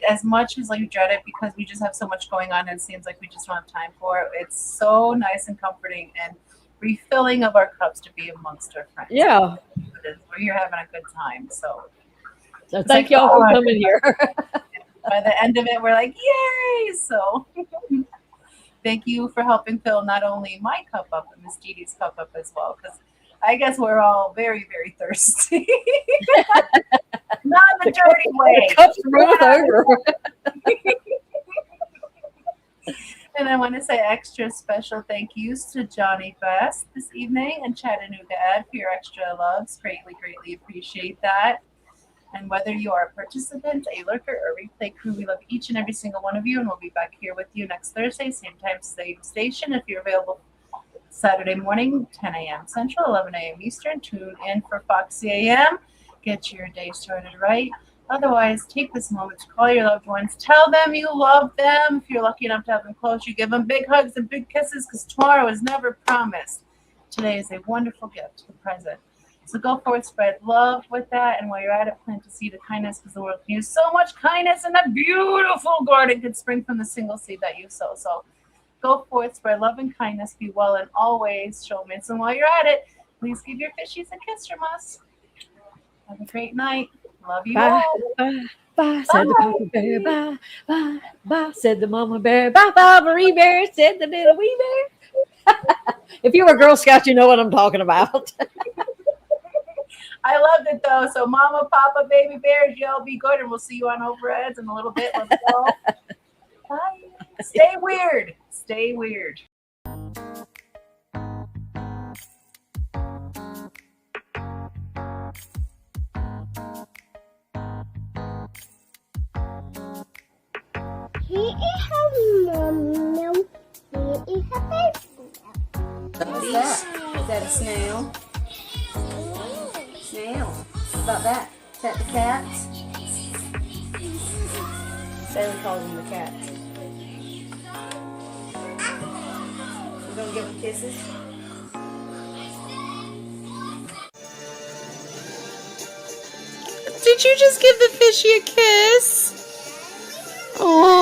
as much as you dread it, because we just have so much going on and it seems like we just don't have time for it. It's so nice and comforting and refilling of our cups to be amongst our friends. Yeah. We're having a good time. So Thank y'all for coming here. By the end of it, we're like, yay! So thank you for helping fill not only my cup up, but Miss Didi's cup up as well, because I guess we're all very, very thirsty. Not in the dirty way. The cup's runneth over. And I want to say extra special thank yous to Johnny Best this evening and Chattanooga Ed for your extra loves. Greatly, greatly appreciate that. And whether you are a participant, a lurker, or replay crew, we love each and every single one of you. And we'll be back here with you next Thursday, same time, same station. If you're available Saturday morning, 10 a.m. Central, 11 a.m. Eastern, tune in for Foxy AM. Get your day started right. Otherwise, take this moment to call your loved ones. Tell them you love them. If you're lucky enough to have them close, you give them big hugs and big kisses because tomorrow is never promised. Today is a wonderful gift, the present. So go forth, spread love with that. And while you're at it, plant a seed of kindness because the world can use so much kindness, and a beautiful garden can spring from the single seed that you sow. So go forth, spread love and kindness, be well, and always shoalmates. And while you're at it, please give your fishies a kiss from us. Have a great night. Love you Bye, all. bye, bye, said the papa bear. Bye, bye, bye, said the mama bear. Bye, bye, Marie bear, said the little wee bear. If you're a Girl Scout, you know what I'm talking about. I loved it though. So mama, papa, baby bears, y'all be good, and we'll see you on Overheads in a little bit. Let's go. Bye. Stay weird. Stay weird. Here is her mom now. Here is her baby now. What's that? Is that a snail? Snail. What about that? Is that the cat? Bailey calls them the cat. You gonna give them kisses? Did you just give the fishy a kiss? Oh.